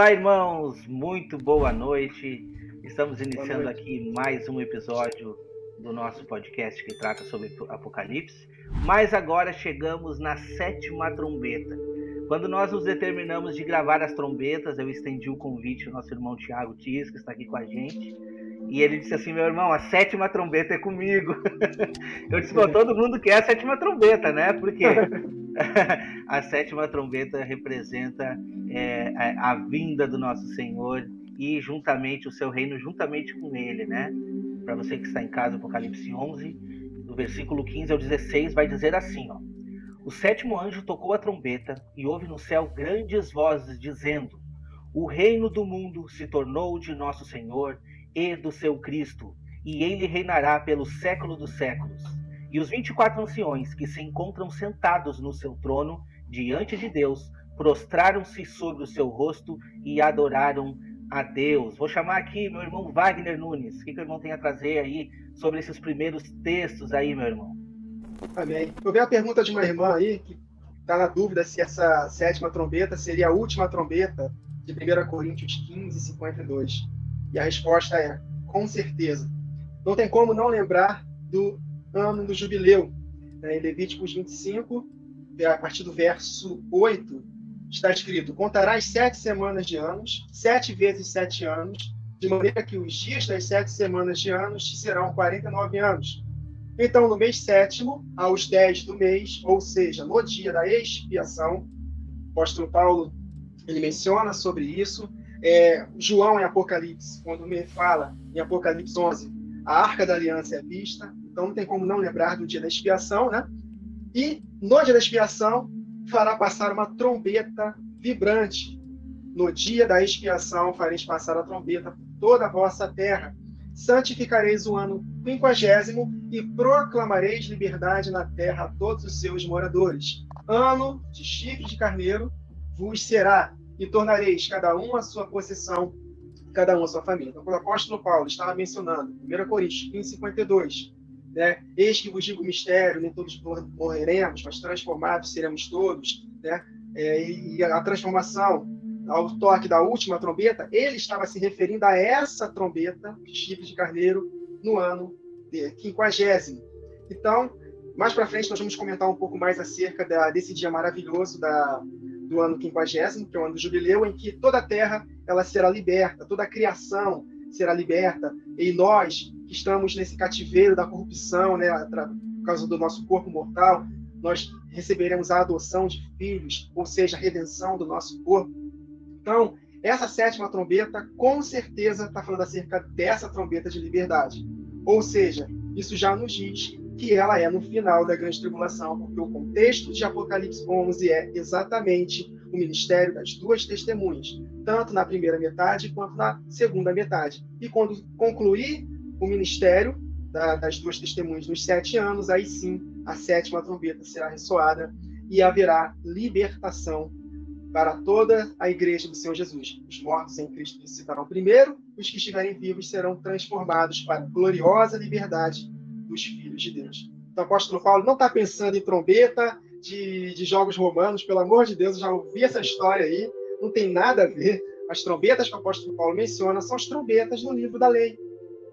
Olá, irmãos, muito boa noite. Estamos iniciando aqui mais um episódio do nosso podcast que trata sobre Apocalipse, mas agora chegamos na 7ª trombeta. Quando nós nos determinamos de gravar as trombetas, eu estendi o convite ao nosso irmão Tiago Tis, que está aqui com a gente, e ele disse assim: meu irmão, a 7ª trombeta é comigo. Eu disse: todo mundo quer a 7ª trombeta, né? Porque a 7ª trombeta representa a vinda do nosso Senhor e juntamente o seu reino, juntamente com ele, né? Para você que está em casa, Apocalipse 11, do versículo 15 ao 16, vai dizer assim, ó: o 7º anjo tocou a trombeta e houve no céu grandes vozes dizendo: o reino do mundo se tornou de nosso Senhor e do seu Cristo, e ele reinará pelo século dos séculos. E os 24 anciões que se encontram sentados no seu trono diante de Deus prostraram-se sobre o seu rosto e adoraram a Deus. Vou chamar aqui meu irmão Wagner Nunes. O que o irmão tem a trazer aí sobre esses primeiros textos aí, meu irmão? Amém. Eu vi a pergunta de uma irmã aí que está na dúvida se essa 7ª trombeta seria a última trombeta de 1 Coríntios 15, 52. E a resposta é: com certeza. Não tem como não lembrar do ano do jubileu. Em Levíticos 25, a partir do verso 8, está escrito: contarás 7 semanas de anos, 7 vezes 7 anos, de maneira que os dias das 7 semanas de anos te serão 49 anos. Então, no mês 7º, aos 10 do mês, ou seja, no dia da expiação, o apóstolo Paulo ele menciona sobre isso. João, em Apocalipse, quando me fala em Apocalipse 11, a Arca da Aliança é vista, então não tem como não lembrar do dia da expiação, né? E no dia da expiação fará passar uma trombeta vibrante. No dia da expiação fareis passar a trombeta por toda a vossa terra. Santificareis o ano 50º e proclamareis liberdade na terra a todos os seus moradores. Ano de chifre de carneiro vos será, e tornareis cada um a sua possessão, cada um a sua família. Então, quando o apóstolo Paulo estava mencionando, 1 Coríntios 15, 52, né? Eis que vos digo o mistério, nem todos morreremos, mas transformados seremos todos, né? E a transformação, ao toque da última trombeta, ele estava se referindo a essa trombeta de chifre de carneiro no ano 50º. Então, mais para frente, nós vamos comentar um pouco mais acerca desse dia maravilhoso do ano 50º, que é o ano do jubileu, em que toda a terra ela será liberta, toda a criação será liberta, e nós que estamos nesse cativeiro da corrupção, né, por causa do nosso corpo mortal, nós receberemos a adoção de filhos, ou seja, a redenção do nosso corpo. Então, essa 7ª trombeta, com certeza, está falando acerca dessa trombeta de liberdade. Ou seja, isso já nos diz que ela é no final da grande tribulação, porque o contexto de Apocalipse 11 é exatamente o ministério das duas testemunhas, tanto na primeira metade quanto na segunda metade. E quando concluir o ministério das duas testemunhas nos 7 anos, aí sim a 7ª trombeta será ressoada e haverá libertação para toda a igreja do Senhor Jesus. Os mortos em Cristo ressuscitarão primeiro, os que estiverem vivos serão transformados para a gloriosa liberdade dos filhos de Deus. Então, o apóstolo Paulo não está pensando em trombeta de jogos romanos, pelo amor de Deus, eu já ouvi essa história aí, não tem nada a ver. As trombetas que o apóstolo Paulo menciona são as trombetas no livro da lei.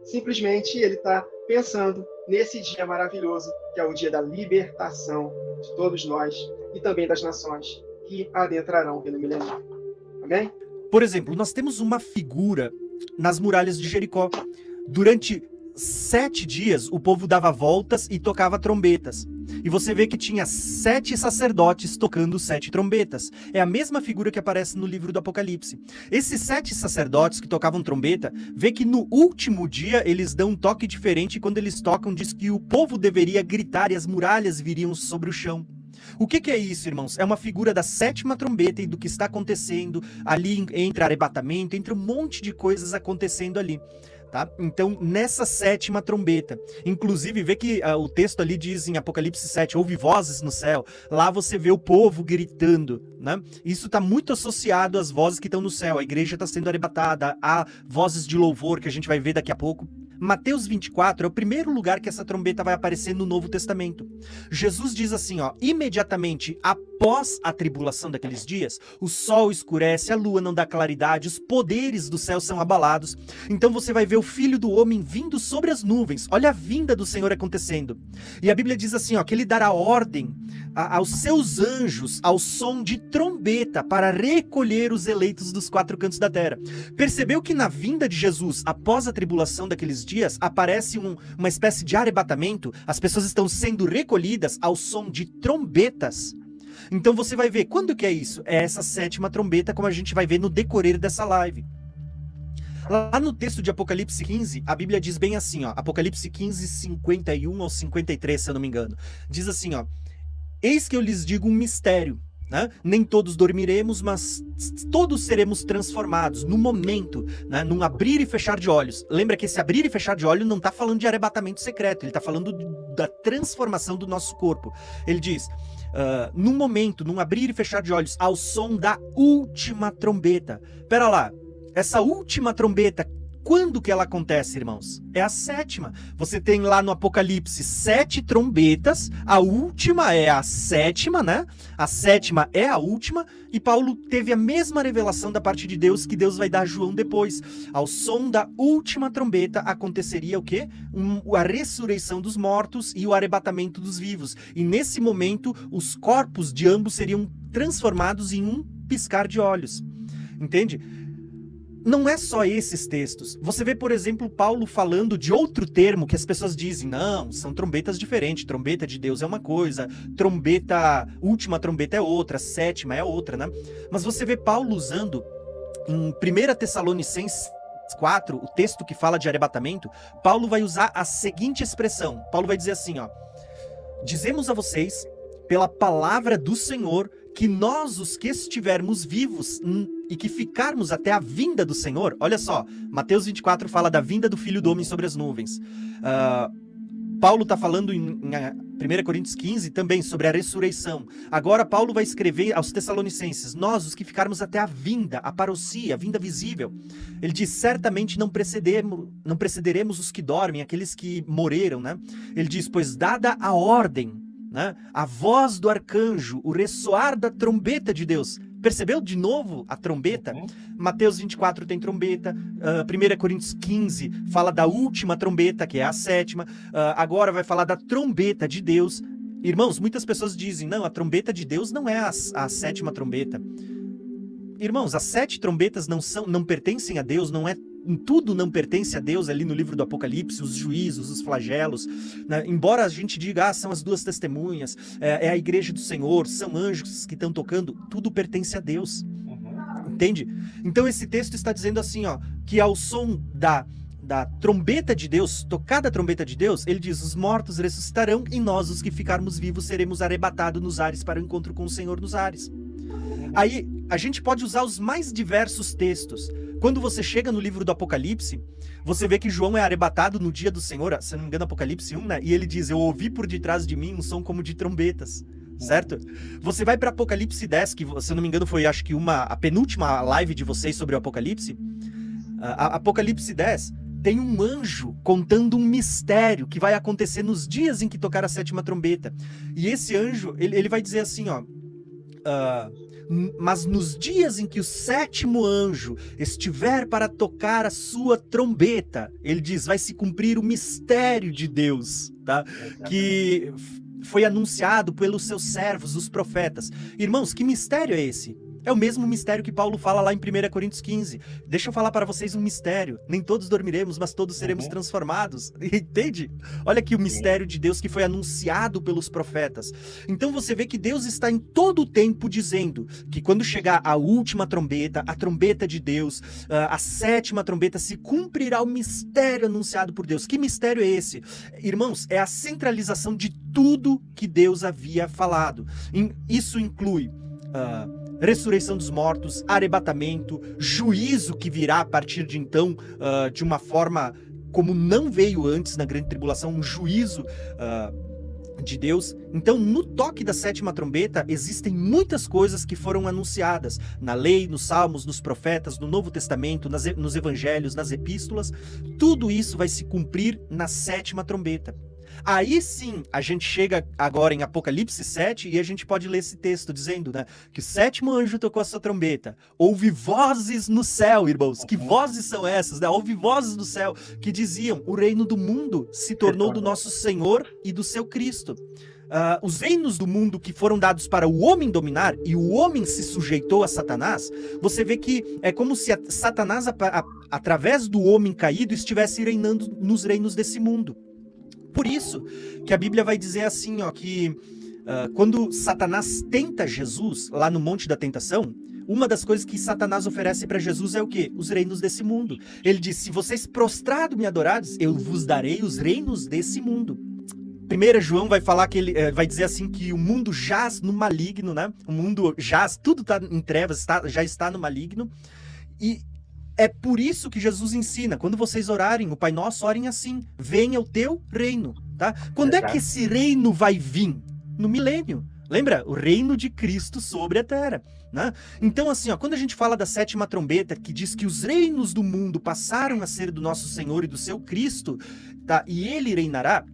Simplesmente ele está pensando nesse dia maravilhoso, que é o dia da libertação de todos nós e também das nações que adentrarão pelo milênio. Amém? Por exemplo, nós temos uma figura nas muralhas de Jericó. Durante 7 dias, o povo dava voltas e tocava trombetas. E você vê que tinha 7 sacerdotes tocando 7 trombetas. É a mesma figura que aparece no livro do Apocalipse. Esses 7 sacerdotes que tocavam trombeta, vê que no último dia eles dão um toque diferente e quando eles tocam diz que o povo deveria gritar e as muralhas viriam sobre o chão. O que é isso, irmãos? É uma figura da 7ª trombeta e do que está acontecendo ali entre arrebatamento, entre um monte de coisas acontecendo ali. Tá? Então, nessa 7ª trombeta, inclusive, vê que o texto ali diz em Apocalipse 7, houve vozes no céu, lá você vê o povo gritando, né? Isso está muito associado às vozes que estão no céu, a igreja está sendo arrebatada, há vozes de louvor que a gente vai ver daqui a pouco, Mateus 24 é o primeiro lugar que essa trombeta vai aparecer no Novo Testamento. Jesus diz assim, ó, imediatamente após a tribulação daqueles dias, o sol escurece, a lua não dá claridade, os poderes do céu são abalados. Então você vai ver o Filho do Homem vindo sobre as nuvens. Olha a vinda do Senhor acontecendo. E a Bíblia diz assim, ó, que ele dará ordem aos seus anjos ao som de trombeta para recolher os eleitos dos quatro cantos da terra. Percebeu que na vinda de Jesus, após a tribulação daqueles dias, aparece uma espécie de arrebatamento? As pessoas estão sendo recolhidas ao som de trombetas. Então você vai ver, quando que é isso? É essa 7ª trombeta, como a gente vai ver no decorrer dessa live. Lá no texto de Apocalipse 15, a Bíblia diz bem assim, ó, Apocalipse 15, 51 ao 53, se eu não me engano. Diz assim, ó, eis que eu lhes digo um mistério, né? Nem todos dormiremos, mas todos seremos transformados no momento, né? Num abrir e fechar de olhos. Lembra que esse abrir e fechar de olhos não está falando de arrebatamento secreto, ele está falando da transformação do nosso corpo. Ele diz, num momento, num abrir e fechar de olhos, ao som da última trombeta. Pera lá, essa última trombeta, quando que ela acontece, irmãos? É a 7ª. Você tem lá no Apocalipse 7 trombetas, a última é a 7ª, né? A 7ª é a última, e Paulo teve a mesma revelação da parte de Deus que Deus vai dar a João depois. Ao som da última trombeta aconteceria o quê? A ressurreição dos mortos e o arrebatamento dos vivos. E nesse momento, os corpos de ambos seriam transformados em um piscar de olhos. Entende? Não é só esses textos. Você vê, por exemplo, Paulo falando de outro termo que as pessoas dizem, não, são trombetas diferentes, trombeta de Deus é uma coisa, última trombeta é outra, 7ª é outra, né? Mas você vê Paulo usando em 1 Tessalonicenses 4, o texto que fala de arrebatamento, Paulo vai usar a seguinte expressão. Paulo vai dizer assim, ó, dizemos a vocês, pela palavra do Senhor, que nós, os que estivermos vivos e que ficarmos até a vinda do Senhor, olha só, Mateus 24 fala da vinda do Filho do Homem sobre as nuvens. Paulo está falando em 1 Coríntios 15 também sobre a ressurreição. Agora Paulo vai escrever aos Tessalonicenses, nós, os que ficarmos até a vinda, a parousia, a vinda visível. Ele diz, certamente não precederemos os que dormem, aqueles que morreram, né? Ele diz, pois dada a ordem, né? A voz do arcanjo, o ressoar da trombeta de Deus. Percebeu de novo a trombeta? Mateus 24 tem trombeta, 1 Coríntios 15 fala da última trombeta, que é a 7ª, agora vai falar da trombeta de Deus. Irmãos, muitas pessoas dizem, não, a trombeta de Deus não é a 7ª trombeta. Irmãos, as 7 trombetas não pertencem a Deus, tudo não pertence a Deus ali no livro do Apocalipse, os juízos, os flagelos, né? Embora a gente diga, são as 2 testemunhas, é a igreja do Senhor, são anjos que estão tocando, tudo pertence a Deus. Entende? Então esse texto está dizendo assim, ó, que ao som da trombeta de Deus, tocada a trombeta de Deus, ele diz, os mortos ressuscitarão e nós, os que ficarmos vivos, seremos arrebatados nos ares para o encontro com o Senhor nos ares. Aí a gente pode usar os mais diversos textos. Quando você chega no livro do Apocalipse, você vê que João é arrebatado no dia do Senhor, se não me engano, Apocalipse 1, né? E ele diz, eu ouvi por detrás de mim um som como de trombetas, certo? Você vai para Apocalipse 10, que, se eu não me engano, foi, acho que a penúltima live de vocês sobre o Apocalipse. Apocalipse 10 tem um anjo contando um mistério que vai acontecer nos dias em que tocar a 7ª trombeta. E esse anjo, ele vai dizer assim, ó... mas nos dias em que o 7º anjo estiver para tocar a sua trombeta, ele diz, vai se cumprir o mistério de Deus, tá? Que foi anunciado pelos seus servos, os profetas. Irmãos, que mistério é esse? É o mesmo mistério que Paulo fala lá em 1 Coríntios 15. Deixa eu falar para vocês um mistério. Nem todos dormiremos, mas todos seremos transformados. Entende? Olha aqui o mistério de Deus que foi anunciado pelos profetas. Então você vê que Deus está em todo o tempo dizendo que quando chegar a última trombeta, a trombeta de Deus, a 7ª trombeta, se cumprirá o mistério anunciado por Deus. Que mistério é esse? Irmãos, é a centralização de tudo que Deus havia falado. Isso inclui... ressurreição dos mortos, arrebatamento, juízo que virá a partir de então, de uma forma como não veio antes na grande tribulação, um juízo de Deus. Então, no toque da sétima trombeta, existem muitas coisas que foram anunciadas na lei, nos salmos, nos profetas, no Novo Testamento, nos evangelhos, nas epístolas. Tudo isso vai se cumprir na sétima trombeta. Aí sim, a gente chega agora em Apocalipse 7 e a gente pode ler esse texto dizendo, né, que o sétimo anjo tocou a sua trombeta. Houve vozes no céu, irmãos. Que vozes são essas, né? Houve vozes no céu que diziam: o reino do mundo se tornou do nosso Senhor e do seu Cristo. Os reinos do mundo que foram dados para o homem dominar e o homem se sujeitou a Satanás, você vê que é como se Satanás, através do homem caído, estivesse reinando nos reinos desse mundo. Por isso que a Bíblia vai dizer assim, ó, que quando Satanás tenta Jesus lá no Monte da Tentação, uma das coisas que Satanás oferece para Jesus é o quê? Os reinos desse mundo. Ele diz: se vocês prostrado me adorares, eu vos darei os reinos desse mundo. 1 João vai falar que ele vai dizer assim que o mundo jaz no maligno, né? O mundo jaz, tudo está em trevas, já está no maligno. E é por isso que Jesus ensina: quando vocês orarem, o Pai Nosso, orem assim: venha o teu reino, tá? Quando é que esse reino vai vir? No milênio. Lembra? O reino de Cristo sobre a terra, né? Então, assim, ó, quando a gente fala da sétima trombeta, que diz que os reinos do mundo passaram a ser do nosso Senhor e do seu Cristo, tá? E ele reinará,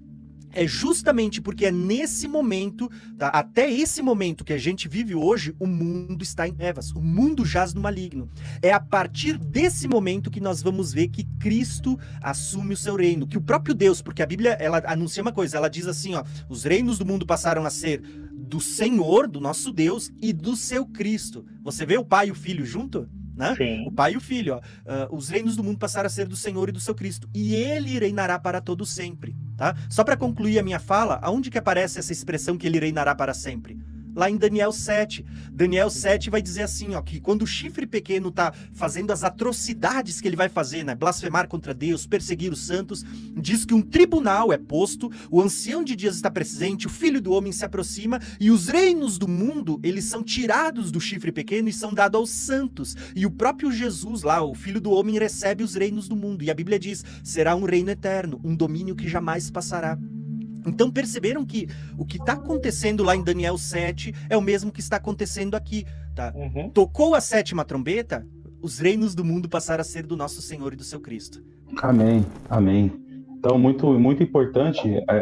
é justamente porque é nesse momento, tá? Até esse momento que a gente vive hoje, o mundo está em trevas, o mundo jaz no maligno. É a partir desse momento que nós vamos ver que Cristo assume o seu reino, que o próprio Deus, porque a Bíblia, ela anuncia uma coisa, ela diz assim, ó: os reinos do mundo passaram a ser do Senhor, do nosso Deus, e do seu Cristo. Você vê o Pai e o Filho junto? Né? O Pai e o Filho, ó. Os reinos do mundo passaram a ser do Senhor e do seu Cristo, e ele reinará para todo sempre, tá? Só para concluir a minha fala, aonde que aparece essa expressão que ele reinará para sempre? Lá em Daniel 7. Daniel 7 vai dizer assim, ó, que quando o chifre pequeno tá fazendo as atrocidades que ele vai fazer, né, blasfemar contra Deus, perseguir os santos, diz que um tribunal é posto, o ancião de dias está presente, o filho do homem se aproxima, e os reinos do mundo, eles são tirados do chifre pequeno e são dados aos santos. E o próprio Jesus lá, o filho do homem, recebe os reinos do mundo. E a Bíblia diz: será um reino eterno, um domínio que jamais passará. Então perceberam que o que está acontecendo lá em Daniel 7 é o mesmo que está acontecendo aqui, tá? Tocou a sétima trombeta, os reinos do mundo passaram a ser do nosso Senhor e do seu Cristo. Amém, amém. Então, muito importante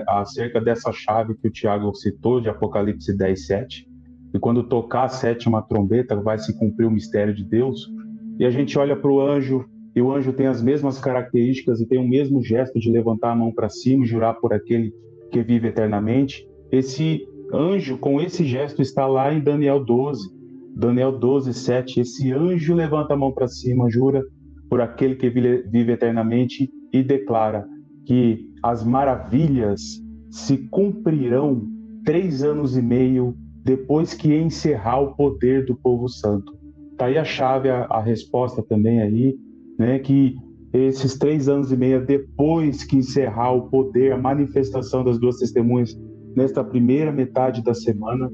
acerca dessa chave que o Tiago citou, de Apocalipse 10, 7, e quando tocar a sétima trombeta vai se cumprir o mistério de Deus, e a gente olha para o anjo, e o anjo tem as mesmas características e tem o mesmo gesto de levantar a mão para cima e jurar por aquele que vive eternamente. Esse anjo, com esse gesto, está lá em Daniel 12. Daniel 12, 7. Esse anjo levanta a mão para cima, jura por aquele que vive eternamente e declara que as maravilhas se cumprirão 3 anos e meio depois que encerrar o poder do povo santo. Está aí a chave, a resposta também aí, né, que esses 3 anos e meio depois que encerrar o poder, a manifestação das duas testemunhas nesta primeira metade da semana,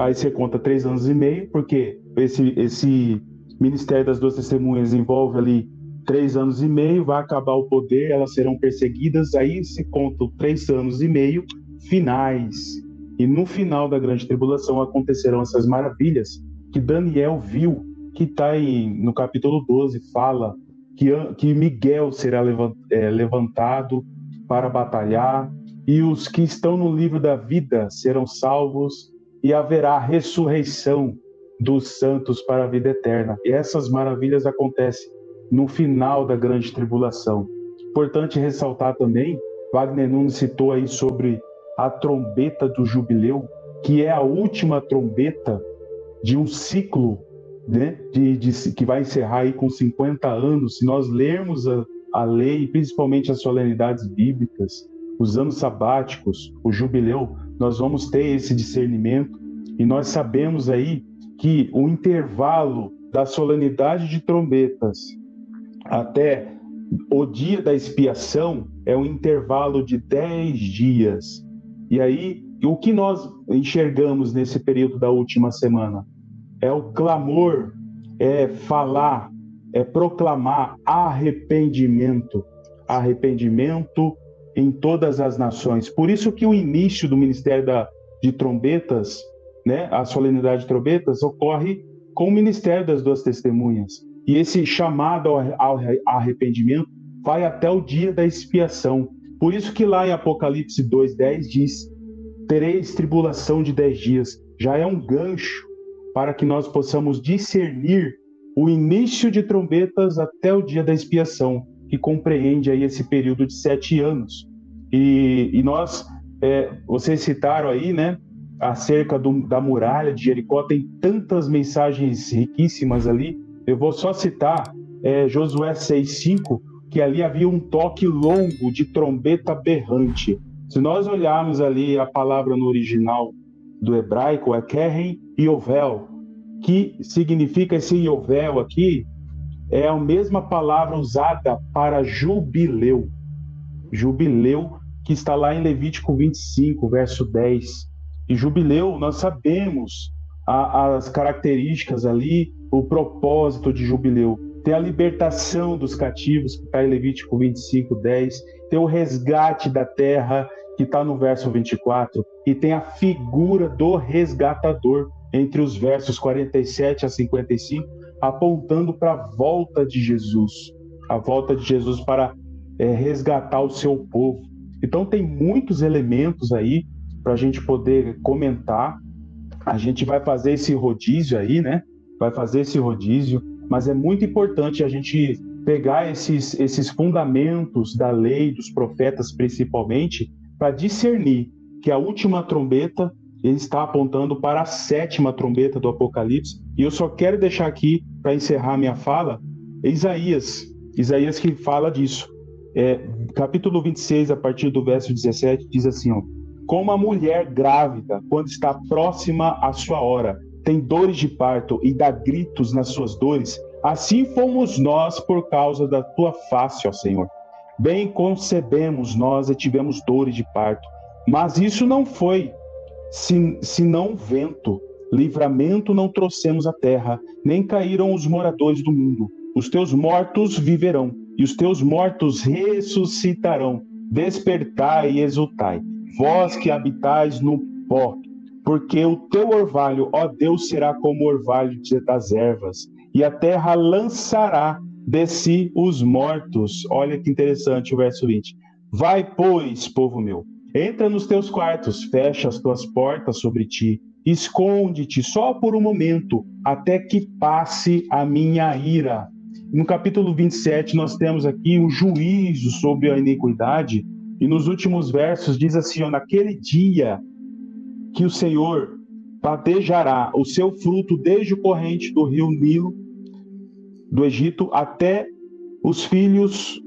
aí você conta 3 anos e meio, porque esse ministério das duas testemunhas envolve ali 3 anos e meio, vai acabar o poder, elas serão perseguidas, aí se contam 3 anos e meio finais, e no final da grande tribulação acontecerão essas maravilhas que Daniel viu, que está no capítulo 12, fala que Miguel será levantado para batalhar, e os que estão no livro da vida serão salvos, e haverá ressurreição dos santos para a vida eterna. E essas maravilhas acontecem no final da grande tribulação. Importante ressaltar também, Wagner Nunes citou aí sobre a trombeta do jubileu, que é a última trombeta de um ciclo, né, que vai encerrar aí com 50 anos. Se nós lermos a lei, principalmente as solenidades bíblicas, os anos sabáticos, o jubileu, nós vamos ter esse discernimento, e nós sabemos aí que o intervalo da solenidade de trombetas até o dia da expiação é um intervalo de 10 dias. E aí, o que nós enxergamos nesse período da última semana? É o clamor, é falar, é proclamar arrependimento. Arrependimento em todas as nações. Por isso que o início do ministério de trombetas, né, a solenidade de trombetas, ocorre com o ministério das duas testemunhas. E esse chamado ao arrependimento vai até o dia da expiação. Por isso que lá em Apocalipse 2:10 diz: tereis tribulação de 10 dias. Já é um gancho para que nós possamos discernir o início de trombetas até o dia da expiação, que compreende aí esse período de 7 anos. E nós, vocês citaram aí, né, acerca da muralha de Jericó, tem tantas mensagens riquíssimas ali. Eu vou só citar Josué 6:5, que ali havia um toque longo de trombeta berrante. Se nós olharmos ali a palavra no original do hebraico, é Keren Yovel, que significa esse Yovel aqui, é a mesma palavra usada para jubileu. Jubileu, que está lá em Levítico 25, verso 10. E jubileu, nós sabemos as características ali, o propósito de jubileu. Tem a libertação dos cativos, que está em Levítico 25, 10. Tem o resgate da terra, que está no verso 24. E tem a figura do resgatador, entre os versos 47 a 55, apontando para a volta de Jesus. A volta de Jesus para resgatar o seu povo. Então tem muitos elementos aí para a gente poder comentar. A gente vai fazer esse rodízio aí, né? Vai fazer esse rodízio, mas é muito importante a gente pegar esses fundamentos da lei, dos profetas principalmente, para discernir que a última trombeta ele está apontando para a 7ª trombeta do Apocalipse. E eu só quero deixar aqui, para encerrar minha fala, Isaías que fala disso. Capítulo 26, a partir do verso 17, diz assim, ó: como a mulher grávida, quando está próxima à sua hora, tem dores de parto e dá gritos nas suas dores, assim fomos nós por causa da tua face, ó Senhor. Bem concebemos nós e tivemos dores de parto, mas isso não foi senão vento. Livramento não trouxemos à terra, nem caíram os moradores do mundo. Os teus mortos viverão, e os teus mortos ressuscitarão. Despertai e exultai, vós que habitais no pó, porque o teu orvalho, ó Deus, será como o orvalho das ervas, e a terra lançará de si os mortos. Olha que interessante o verso 20. Vai, pois, povo meu, entra nos teus quartos, fecha as tuas portas sobre ti, esconde-te só por um momento, até que passe a minha ira. No capítulo 27, nós temos aqui um juízo sobre a iniquidade, e nos últimos versos diz assim, ó: naquele dia que o Senhor patejará o seu fruto desde o corrente do rio Nilo, do Egito, até os filhos,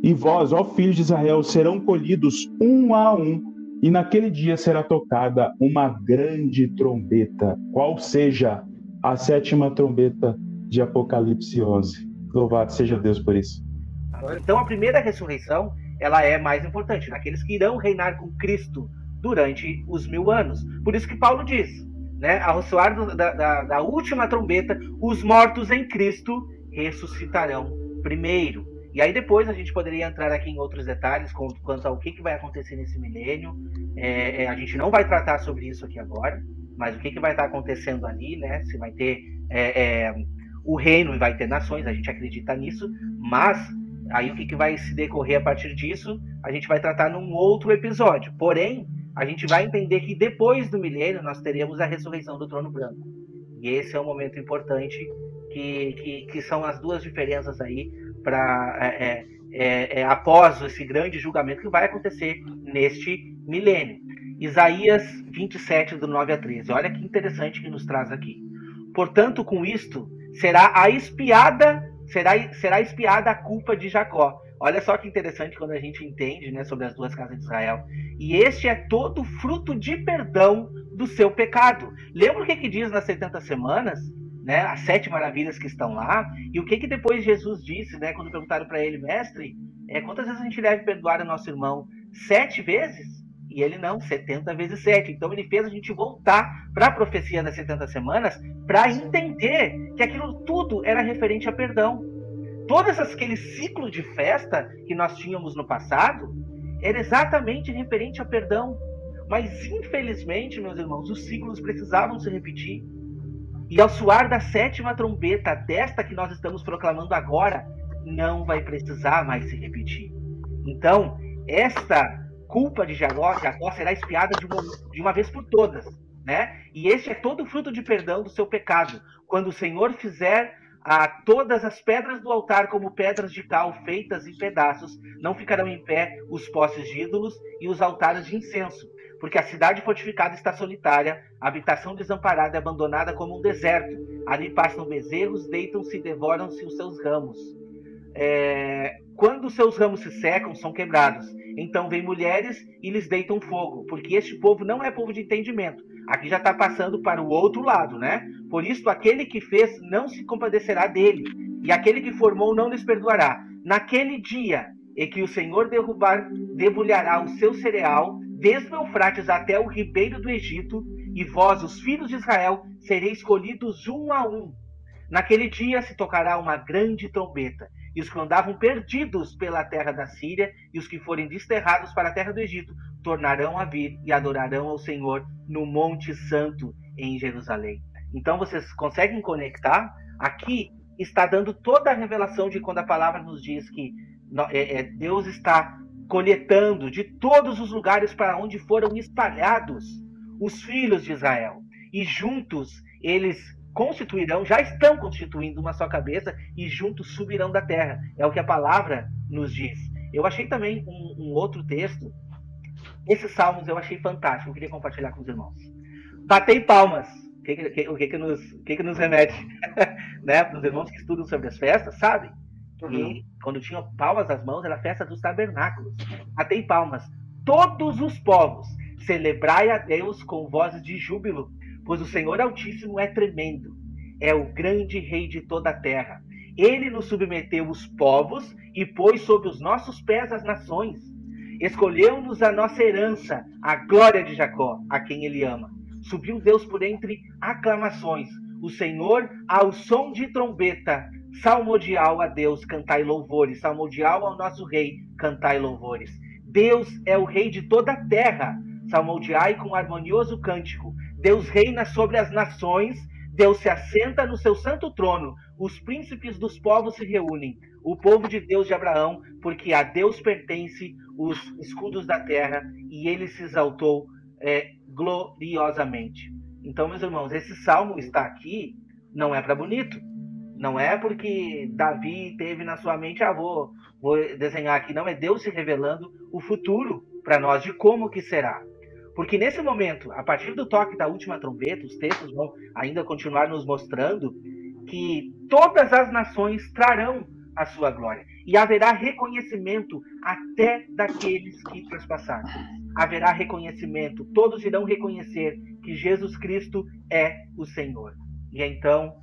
e vós, ó filhos de Israel, serão colhidos um a um, e naquele dia será tocada uma grande trombeta, qual seja a 7ª trombeta de Apocalipse 11. Louvado seja Deus por isso. Então a primeira ressurreição, ela é mais importante, naqueles que irão reinar com Cristo durante os 1000 anos. Por isso que Paulo diz, né, ao soar da última trombeta, os mortos em Cristo ressuscitarão primeiro. E aí depois a gente poderia entrar aqui em outros detalhes quanto ao que vai acontecer nesse milênio. A gente não vai tratar sobre isso aqui agora, mas o que vai estar acontecendo ali, né? Se vai ter o reino e vai ter nações, a gente acredita nisso, mas aí o que vai se decorrer a partir disso, a gente vai tratar num outro episódio. Porém, a gente vai entender que depois do milênio nós teremos a ressurreição do trono branco. E esse é um momento importante, que são as duas diferenças aí para após esse grande julgamento que vai acontecer neste milênio. Isaías 27, do 9 a 13. Olha que interessante que nos traz aqui. Portanto, com isto, será espiada a culpa de Jacó. Olha só que interessante quando a gente entende, né, sobre as duas casas de Israel. E este é todo fruto de perdão do seu pecado. Lembra o que diz nas 70 semanas? Né, as 7 maravilhas que estão lá. E o que depois Jesus disse, né, quando perguntaram para ele, mestre, quantas vezes a gente deve perdoar o nosso irmão? 7 vezes? E ele não, 70 vezes 7. Então ele fez a gente voltar para a profecia das 70 semanas para entender que aquilo tudo era referente a perdão. Todos aquele ciclo de festa que nós tínhamos no passado, era exatamente referente a perdão. Mas, infelizmente, meus irmãos, os ciclos precisavam se repetir. E ao soar da 7ª trombeta, desta que nós estamos proclamando agora, não vai precisar mais se repetir. Então, esta culpa de Jacó será expiada de uma vez por todas, né? E este é todo o fruto de perdão do seu pecado. Quando o Senhor fizer a todas as pedras do altar como pedras de cal feitas em pedaços, não ficarão em pé os postes de ídolos e os altares de incenso, porque a cidade fortificada está solitária, a habitação desamparada e abandonada como um deserto. Ali passam bezerros, deitam-se e devoram-se os seus ramos. Quando os seus ramos se secam, são quebrados. Então vêm mulheres e lhes deitam fogo, porque este povo não é povo de entendimento. Aqui já está passando para o outro lado, né? Por isso, aquele que fez não se compadecerá dele, e aquele que formou não lhes perdoará. Naquele dia em que o Senhor debulhará o seu cereal, desde o Eufrates até o ribeiro do Egito, e vós, os filhos de Israel, sereis escolhidos um a um. Naquele dia se tocará uma grande trombeta, e os que andavam perdidos pela terra da Síria, e os que forem desterrados para a terra do Egito, tornarão a vir e adorarão ao Senhor no Monte Santo em Jerusalém. Então vocês conseguem conectar? Aqui está dando toda a revelação de quando a palavra nos diz que Deus está coletando de todos os lugares para onde foram espalhados os filhos de Israel. E juntos eles já estão constituindo uma só cabeça e juntos subirão da terra. É o que a palavra nos diz. Eu achei também um outro texto. Esses salmos eu achei fantástico. Eu queria compartilhar com os irmãos. Batei palmas. O que nos remete? Né? Para os irmãos que estudam sobre as festas, sabem? E quando tinham palmas nas mãos, era a festa dos tabernáculos. Batei palmas. Todos os povos, celebrai a Deus com vozes de júbilo, pois o Senhor Altíssimo é tremendo, é o grande Rei de toda a terra. Ele nos submeteu os povos e pôs sob os nossos pés as nações. Escolheu-nos a nossa herança, a glória de Jacó, a quem ele ama. Subiu Deus por entre aclamações, o Senhor ao som de trombeta. Salmodial a Deus, cantai louvores. Salmodial ao nosso Rei, cantai louvores. Deus é o Rei de toda a terra. Salmodiai com harmonioso cântico. Deus reina sobre as nações. Deus se assenta no seu santo trono. Os príncipes dos povos se reúnem. O povo de Deus de Abraão, porque a Deus pertence os escudos da terra, e ele se exaltou gloriosamente. Então, meus irmãos, esse salmo está aqui, não é para bonito. Não é porque Davi teve na sua mente, vou desenhar aqui. Não, é Deus se revelando o futuro para nós, de como que será. Porque nesse momento, a partir do toque da última trombeta, os textos vão ainda continuar nos mostrando que todas as nações trarão a sua glória. E haverá reconhecimento até daqueles que trespassaram. Haverá reconhecimento. Todos irão reconhecer que Jesus Cristo é o Senhor. E então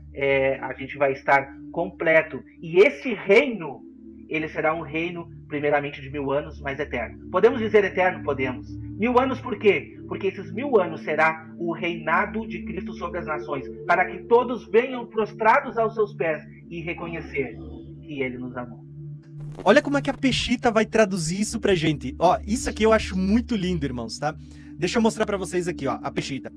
a gente vai estar completo. E esse reino, ele será um reino primeiramente de 1000 anos, mas eterno. Podemos dizer eterno? Podemos. 1000 anos por quê? Porque esses 1000 anos será o reinado de Cristo sobre as nações, para que todos venham prostrados aos seus pés e reconhecer que ele nos amou. Olha como é que a Peshita vai traduzir isso pra gente. Ó, isso aqui eu acho muito lindo, irmãos, tá? Deixa eu mostrar pra vocês aqui, ó, a Peshita.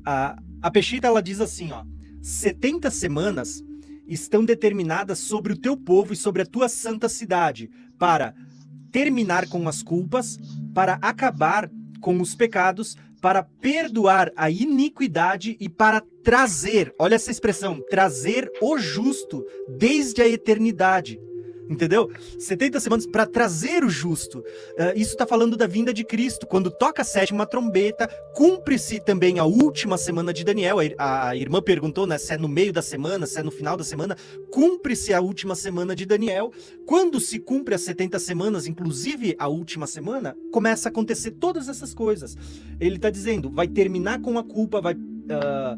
A Peshita, ela diz assim, ó: 70 semanas estão determinadas sobre o teu povo e sobre a tua santa cidade, para terminar com as culpas, para acabar com os pecados, para perdoar a iniquidade e para trazer, olha essa expressão, trazer o justo desde a eternidade. Entendeu? 70 semanas para trazer o justo. Isso está falando da vinda de Cristo. Quando toca a 7ª trombeta, cumpre-se também a última semana de Daniel. A irmã perguntou, né, se é no meio da semana, se é no final da semana. Cumpre-se a última semana de Daniel. Quando se cumpre as 70 semanas, inclusive a última semana, começa a acontecer todas essas coisas. Ele está dizendo, vai terminar com a culpa, vai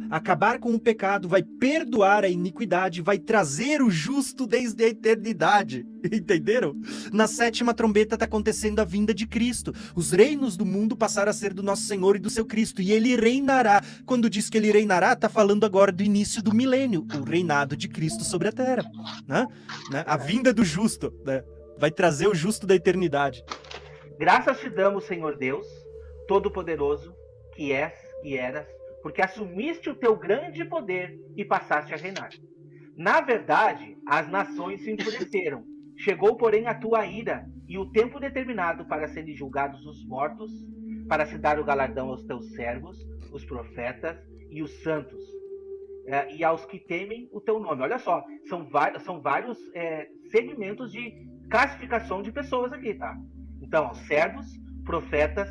acabar com o pecado, vai perdoar a iniquidade, vai trazer o justo desde a eternidade. Entenderam? Na 7ª trombeta está acontecendo a vinda de Cristo. Os reinos do mundo passaram a ser do nosso Senhor e do seu Cristo, e ele reinará. Quando diz que ele reinará, está falando agora do início do milênio, o reinado de Cristo sobre a terra, né? A vinda do justo, né? Vai trazer o justo da eternidade. Graças te damos, Senhor Deus, Todo-Poderoso, que és e eras, porque assumiste o teu grande poder e passaste a reinar. Na verdade, as nações se enfureceram. Chegou, porém, a tua ira e o tempo determinado para serem julgados os mortos, para se dar o galardão aos teus servos, os profetas e os santos, e aos que temem o teu nome. Olha só, são vários segmentos de classificação de pessoas aqui, tá? Então, servos, profetas,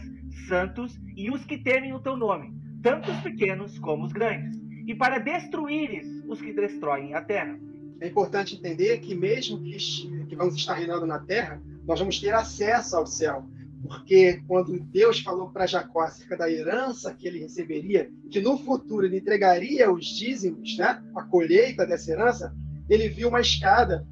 santos e os que temem o teu nome, tanto os pequenos como os grandes, e para destruíres os que destroem a terra. É importante entender que mesmo que vamos estar reinando na terra, nós vamos ter acesso ao céu. Porque quando Deus falou para Jacó acerca da herança que ele receberia, que no futuro ele entregaria os dízimos, né, a colheita dessa herança, ele viu uma escada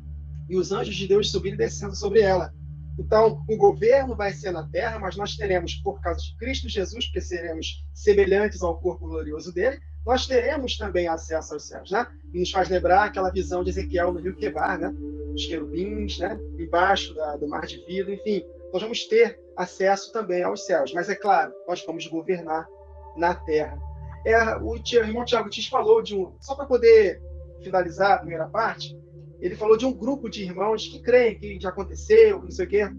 e os anjos de Deus subindo e descendo sobre ela. Então, o governo vai ser na terra, mas nós teremos, por causa de Cristo Jesus, porque seremos semelhantes ao corpo glorioso dele, nós teremos também acesso aos céus, né? E nos faz lembrar aquela visão de Ezequiel no rio Quebar, né? Os querubins, né? Embaixo do mar de vidro, enfim. Nós vamos ter acesso também aos céus. Mas, é claro, nós vamos governar na terra. O irmão Tiago Tis falou de só para poder finalizar a primeira parte, ele falou de um grupo de irmãos que creem que já aconteceu, não sei o quê.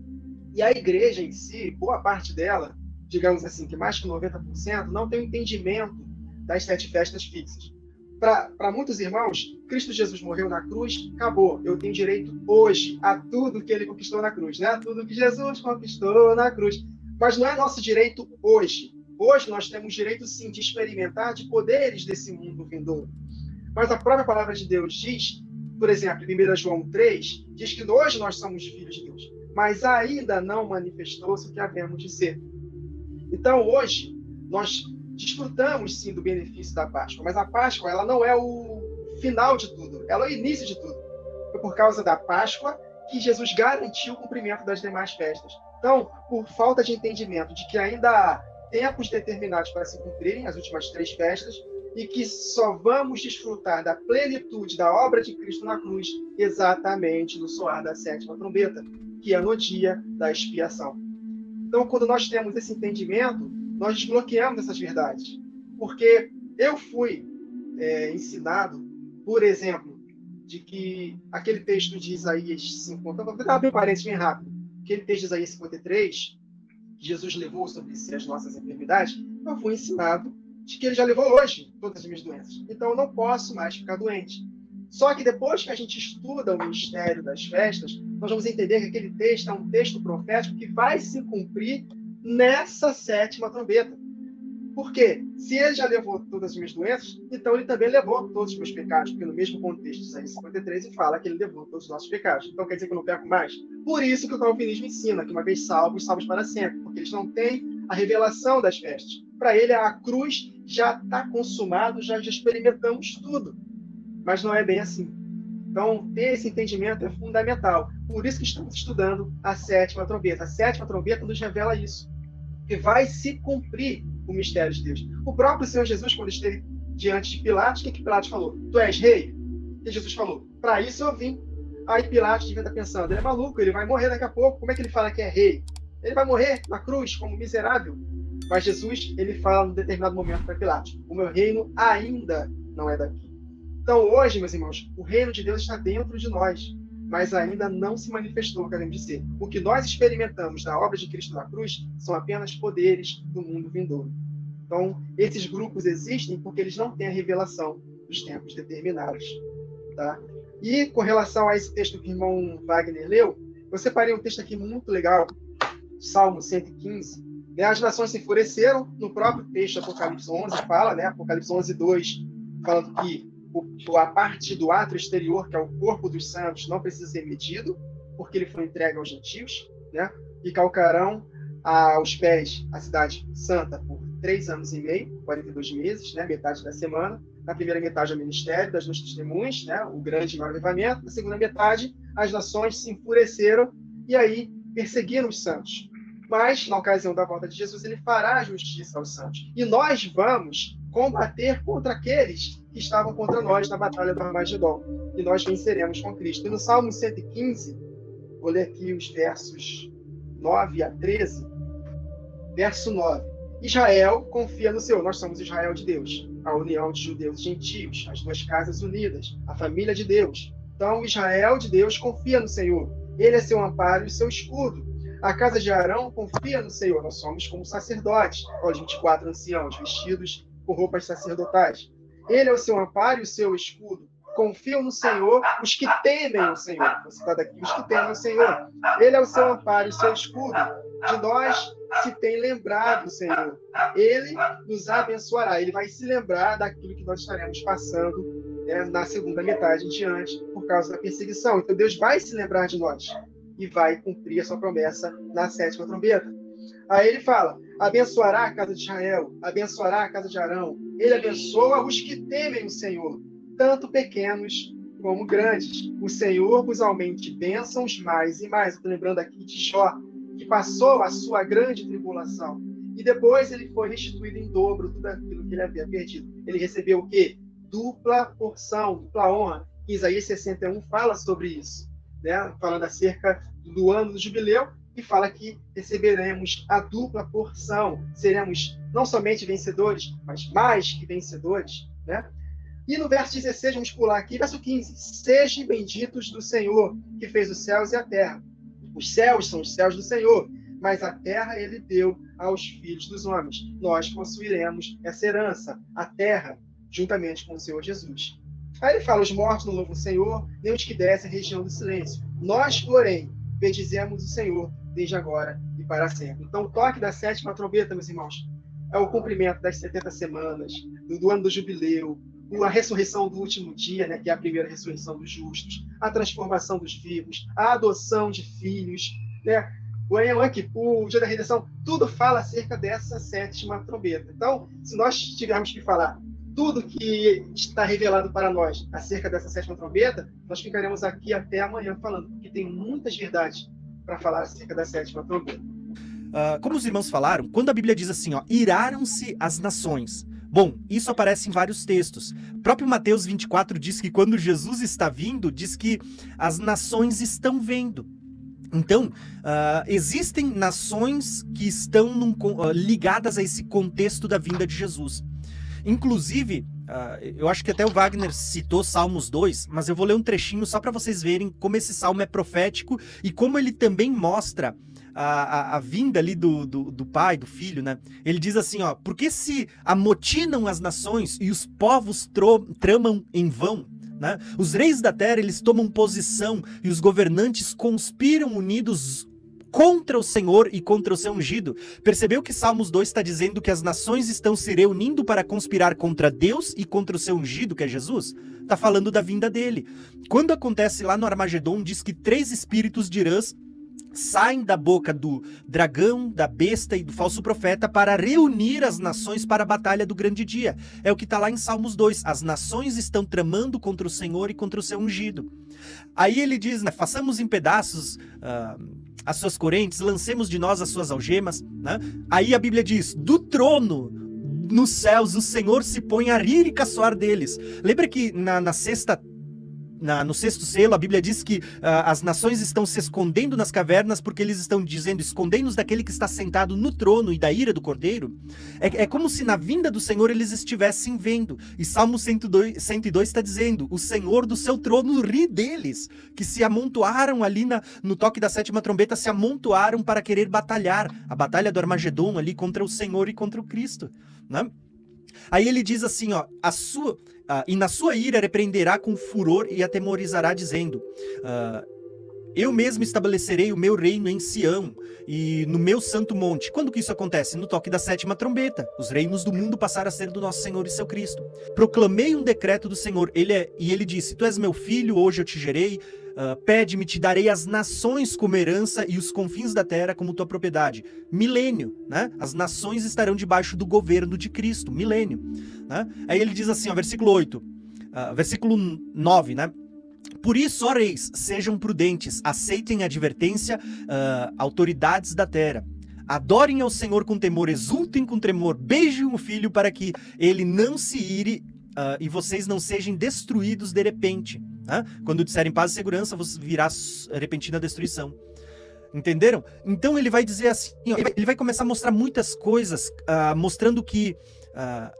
E a igreja em si, boa parte dela, digamos assim, que mais que 90%, não tem o entendimento das 7 festas fixas. Para muitos irmãos, Cristo Jesus morreu na cruz, acabou. Eu tenho direito hoje a tudo que ele conquistou na cruz, né? Tudo que Jesus conquistou na cruz. Mas não é nosso direito hoje. Hoje nós temos direito, sim, de experimentar de poderes desse mundo vindouro. Mas a própria palavra de Deus diz, por exemplo, em 1 João 3, diz que hoje nós somos filhos de Deus, mas ainda não manifestou-se o que havemos de ser. Então, hoje, nós desfrutamos, sim, do benefício da Páscoa, mas a Páscoa ela não é o final de tudo, ela é o início de tudo. Foi por causa da Páscoa que Jesus garantiu o cumprimento das demais festas. Então, por falta de entendimento de que ainda há tempos determinados para se cumprirem as últimas 3 festas, e que só vamos desfrutar da plenitude da obra de Cristo na cruz exatamente no soar da 7ª trombeta, que é no dia da expiação. Então, quando nós temos esse entendimento, nós desbloqueamos essas verdades. Porque eu fui ensinado, por exemplo, de que aquele texto de Isaías 50, vou dar um parênteses bem rápido, aquele texto de Isaías 53, que Jesus levou sobre si as nossas enfermidades, eu fui ensinado de que ele já levou hoje todas as minhas doenças. Então eu não posso mais ficar doente. Só que depois que a gente estuda o mistério das festas, nós vamos entender que aquele texto é um texto profético que vai se cumprir nessa 7ª trombeta. Por quê? Se ele já levou todas as minhas doenças, então ele também levou todos os meus pecados, porque no mesmo contexto de Isaías 53 ele fala que ele levou todos os nossos pecados. Então quer dizer que eu não peco mais? Por isso que o calvinismo ensina que uma vez salvos, salvos para sempre, porque eles não têm a revelação das festas. Para ele, a cruz já está consumado, já experimentamos tudo. Mas não é bem assim. Então, ter esse entendimento é fundamental. Por isso que estamos estudando a 7ª trombeta. A 7ª trombeta nos revela isso. Que vai se cumprir o mistério de Deus. O próprio Senhor Jesus, quando esteve diante de Pilatos, o que Pilatos falou? Tu és rei? E Jesus falou, para isso eu vim. Aí Pilatos devia estar pensando, ele é maluco, ele vai morrer daqui a pouco. Como é que ele fala que é rei? Ele vai morrer na cruz como miserável. Mas Jesus, ele fala em determinado momento para Pilatos, o meu reino ainda não é daqui. Então hoje, meus irmãos, o reino de Deus está dentro de nós, mas ainda não se manifestou, queremos dizer. O que nós experimentamos na obra de Cristo na cruz são apenas poderes do mundo vindouro. Então, esses grupos existem porque eles não têm a revelação dos tempos determinados. Tá? E com relação a esse texto que o irmão Wagner leu, eu separei um texto aqui muito legal, Salmo 115, as nações se enfureceram, no próprio texto de Apocalipse 11 fala, né? Apocalipse 11, 2, falando que a parte do átrio exterior, que é o corpo dos santos, não precisa ser medido, porque ele foi entregue aos gentios, né? E calcarão aos pés a cidade santa por 3 anos e meio, 42 meses, né? Metade da semana. Na primeira metade, o ministério das 2 testemunhas, né? O grande e maior avivamento. Na segunda metade, as nações se enfureceram e aí perseguiram os santos. Mas, na ocasião da volta de Jesus, ele fará justiça aos santos. E nós vamos combater contra aqueles que estavam contra nós na batalha do Armagedon. E nós venceremos com Cristo. E no Salmo 115, vou ler aqui os versos 9 a 13, verso 9. Israel confia no Senhor. Nós somos Israel de Deus, a união de judeus e gentios, as duas casas unidas, a família de Deus. Então, Israel de Deus confia no Senhor. Ele é seu amparo e seu escudo. A casa de Arão confia no Senhor. Nós somos como sacerdotes, os 24 anciãos, vestidos com roupas sacerdotais. Ele é o seu amparo e o seu escudo. Confiam no Senhor os que temem o Senhor. Vou citar daqui, os que temem o Senhor. Ele é o seu amparo e o seu escudo. De nós se tem lembrado o Senhor. Ele nos abençoará. Ele vai se lembrar daquilo que nós estaremos passando, né, na segunda metade em diante, por causa da perseguição. Então Deus vai se lembrar de nós e vai cumprir a sua promessa na 7ª trombeta. Aí ele fala: abençoará a casa de Israel, abençoará a casa de Arão. Ele abençoa os que temem o Senhor, tanto pequenos como grandes. O Senhor vos aumente bênçãos mais e mais. Estou lembrando aqui de Jó, que passou a sua grande tribulação. E depois ele foi restituído em dobro tudo aquilo que ele havia perdido. Ele recebeu o quê? Dupla porção, dupla honra. Isaías 61 fala sobre isso, né? Falando acerca do ano do jubileu, e fala que receberemos a dupla porção. Seremos não somente vencedores, mas mais que vencedores, né? E no verso 16, vamos pular aqui, verso 15. Sejam benditos do Senhor, que fez os céus e a terra. Os céus são os céus do Senhor, mas a terra ele deu aos filhos dos homens. Nós possuiremos essa herança, a terra, juntamente com o Senhor Jesus. Aí ele fala: os mortos não louvam o Senhor, nem os que descem a região do silêncio. Nós, porém, bendizemos o Senhor desde agora e para sempre. Então, o toque da 7ª trombeta, meus irmãos, é o cumprimento das 70 semanas, do ano do jubileu, a ressurreição do último dia, né, que é a primeira ressurreição dos justos, a transformação dos vivos, a adoção de filhos, né, o Yom Kippur, o dia da redenção, tudo fala acerca dessa 7ª trombeta. Então, se nós tivermos que falar tudo que está revelado para nós acerca dessa 7ª trombeta, nós ficaremos aqui até amanhã falando, porque tem muitas verdades para falar acerca da 7ª trombeta. Como os irmãos falaram, quando a Bíblia diz assim, ó, iraram-se as nações. Bom, isso aparece em vários textos. O próprio Mateus 24 diz que quando Jesus está vindo, diz que as nações estão vendo. Então, existem nações que estão ligadas a esse contexto da vinda de Jesus. Inclusive, eu acho que até o Wagner citou Salmos 2, mas eu vou ler um trechinho só para vocês verem como esse salmo é profético e como ele também mostra a vinda ali do pai, do filho, né? Ele diz assim, ó: porque se amotinam as nações e os povos tramam em vão, né? Os reis da terra, eles tomam posição e os governantes conspiram unidos contra o Senhor e contra o seu ungido. Percebeu que Salmos 2 está dizendo que as nações estão se reunindo para conspirar contra Deus e contra o seu ungido, que é Jesus? Está falando da vinda dele. Quando acontece lá no Armagedon, diz que 3 espíritos de Irãs saem da boca do dragão, da besta e do falso profeta para reunir as nações para a batalha do grande dia. É o que está lá em Salmos 2. As nações estão tramando contra o Senhor e contra o seu ungido. Aí ele diz, né, façamos em pedaços as suas correntes, lancemos de nós as suas algemas, né? Aí a Bíblia diz, do trono nos céus o Senhor se põe a rir e caçoar deles. Lembra que no 6º selo, a Bíblia diz que as nações estão se escondendo nas cavernas porque eles estão dizendo, escondei-nos daquele que está sentado no trono e da ira do Cordeiro. É como se na vinda do Senhor eles estivessem vendo. E Salmo 102 está dizendo, o Senhor do seu trono ri deles, que se amontoaram ali no toque da 7ª trombeta, se amontoaram para querer batalhar. A batalha do Armagedon ali contra o Senhor e contra o Cristo, né? Aí ele diz assim, ó, e na sua ira repreenderá com furor e atemorizará, dizendo, eu mesmo estabelecerei o meu reino em Sião e no meu santo monte. Quando que isso acontece? No toque da 7ª trombeta. Os reinos do mundo passaram a ser do nosso Senhor e seu Cristo. Proclamei um decreto do Senhor, e ele disse, tu és meu filho, hoje eu te gerei, pede-me, te darei as nações como herança e os confins da terra como tua propriedade. Milênio, né? As nações estarão debaixo do governo de Cristo, milênio, né? Aí ele diz assim, ó, versículo 8, versículo 9, né? Por isso, ó reis, sejam prudentes, aceitem a advertência, autoridades da terra. Adorem ao Senhor com temor, exultem com tremor, beijem o filho para que ele não se ire e vocês não sejam destruídos de repente. Quando disserem paz e segurança, virá repentina destruição. Entenderam? Então ele vai dizer assim, ó, ele vai começar a mostrar muitas coisas, mostrando que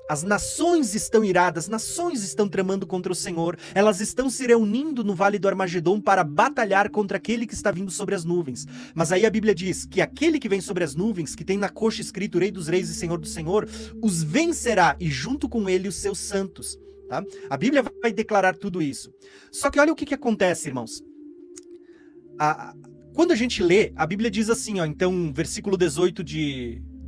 as nações estão iradas, nações estão tramando contra o Senhor, elas estão se reunindo no Vale do Armagedon para batalhar contra aquele que está vindo sobre as nuvens. Mas aí a Bíblia diz que aquele que vem sobre as nuvens, que tem na coxa escrito Rei dos Reis e Senhor do Senhor, os vencerá e junto com ele os seus santos. Tá? A Bíblia vai declarar tudo isso. Só que olha o que acontece, irmãos. Quando a gente lê, a Bíblia diz assim, ó, então, versículo 18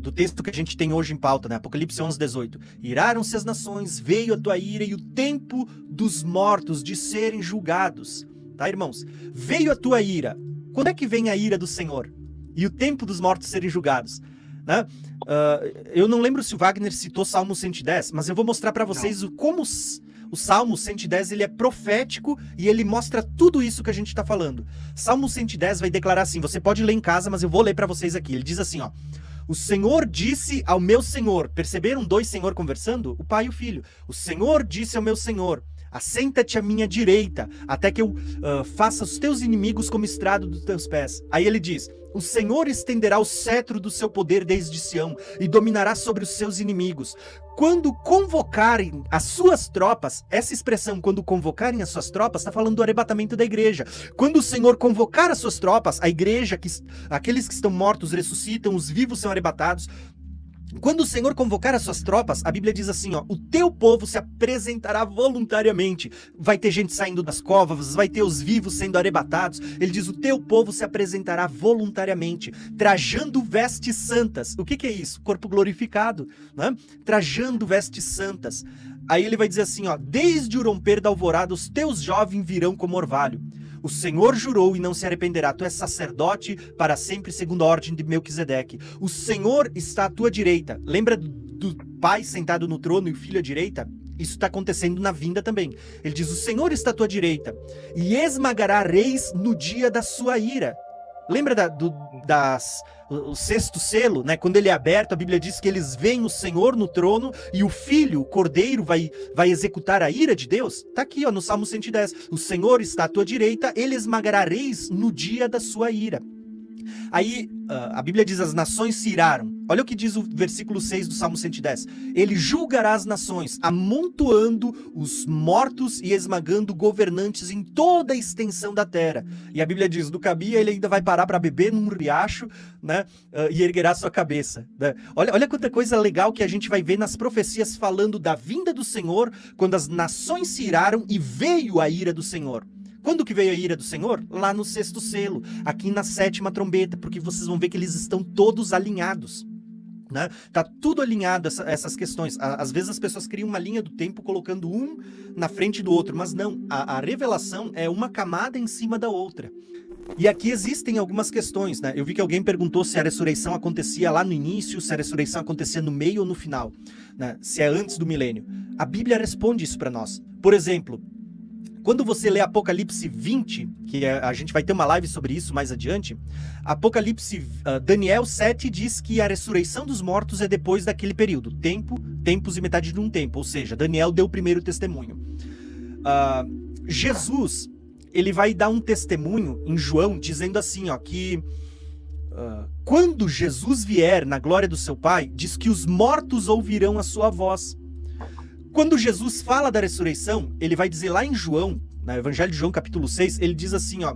do texto que a gente tem hoje em pauta, né? Apocalipse 11, 18. Iraram-se as nações, veio a tua ira e o tempo dos mortos de serem julgados. Tá, irmãos? Veio a tua ira. Quando é que vem a ira do Senhor? E o tempo dos mortos serem julgados? Né? Eu não lembro se o Wagner citou Salmo 110, mas eu vou mostrar para vocês como o Salmo 110 ele é profético e ele mostra tudo isso que a gente está falando. Salmo 110 vai declarar assim, você pode ler em casa, mas eu vou ler para vocês aqui. Ele diz assim, ó. O Senhor disse ao meu Senhor, perceberam dois Senhor conversando? O pai e o filho. O Senhor disse ao meu Senhor, assenta-te à minha direita, até que eu faça os teus inimigos como estrado dos teus pés. Aí ele diz, o Senhor estenderá o cetro do seu poder desde Sião e dominará sobre os seus inimigos. Quando convocarem as suas tropas, essa expressão, quando convocarem as suas tropas, está falando do arrebatamento da igreja. Quando o Senhor convocar as suas tropas, a igreja, aqueles que estão mortos ressuscitam, os vivos são arrebatados. Quando o Senhor convocar as suas tropas, a Bíblia diz assim, ó, o teu povo se apresentará voluntariamente. Vai ter gente saindo das covas, vai ter os vivos sendo arrebatados. Ele diz, o teu povo se apresentará voluntariamente, trajando vestes santas. O que é isso? Corpo glorificado, né? Trajando vestes santas. Aí ele vai dizer assim, ó, desde o romper da alvorada, os teus jovens virão como orvalho. O Senhor jurou e não se arrependerá. Tu és sacerdote para sempre, segundo a ordem de Melquisedeque. O Senhor está à tua direita. Lembra do pai sentado no trono e o filho à direita? Isso está acontecendo na vinda também. Ele diz, o Senhor está à tua direita e esmagará reis no dia da sua ira. Lembra o sexto selo, né? Quando ele é aberto, a Bíblia diz que eles veem o Senhor no trono e o Filho, o Cordeiro, vai executar a ira de Deus. Tá aqui, ó, no Salmo 110. O Senhor está à tua direita, ele esmagará reis no dia da sua ira. Aí, a Bíblia diz, as nações se iraram. Olha o que diz o versículo 6 do Salmo 110. Ele julgará as nações, amontoando os mortos e esmagando governantes em toda a extensão da terra. E a Bíblia diz, do cabia ele ainda vai parar para beber num riacho, né, e erguerá sua cabeça. Né? Olha quanta coisa legal que a gente vai ver nas profecias falando da vinda do Senhor, quando as nações se iraram e veio a ira do Senhor. Quando que veio a ira do Senhor? Lá no sexto selo, aqui na sétima trombeta, porque vocês vão ver que eles estão todos alinhados. Né? Tá tudo alinhado, essas questões. Às vezes as pessoas criam uma linha do tempo colocando um na frente do outro, mas não, a revelação é uma camada em cima da outra. E aqui existem algumas questões, né? Eu vi que alguém perguntou se a ressurreição acontecia lá no início, se a ressurreição acontecia no meio ou no final, né? Se é antes do milênio. A Bíblia responde isso para nós. Por exemplo, quando você lê Apocalipse 20, que a gente vai ter uma live sobre isso mais adiante, Daniel 7 diz que a ressurreição dos mortos é depois daquele período, tempos e metade de um tempo, ou seja, Daniel deu o primeiro testemunho. Jesus, ele vai dar um testemunho em João, dizendo assim, ó, que quando Jesus vier na glória do seu Pai, diz que os mortos ouvirão a sua voz. Quando Jesus fala da ressurreição, ele vai dizer lá em João, no Evangelho de João, capítulo 6, ele diz assim, ó,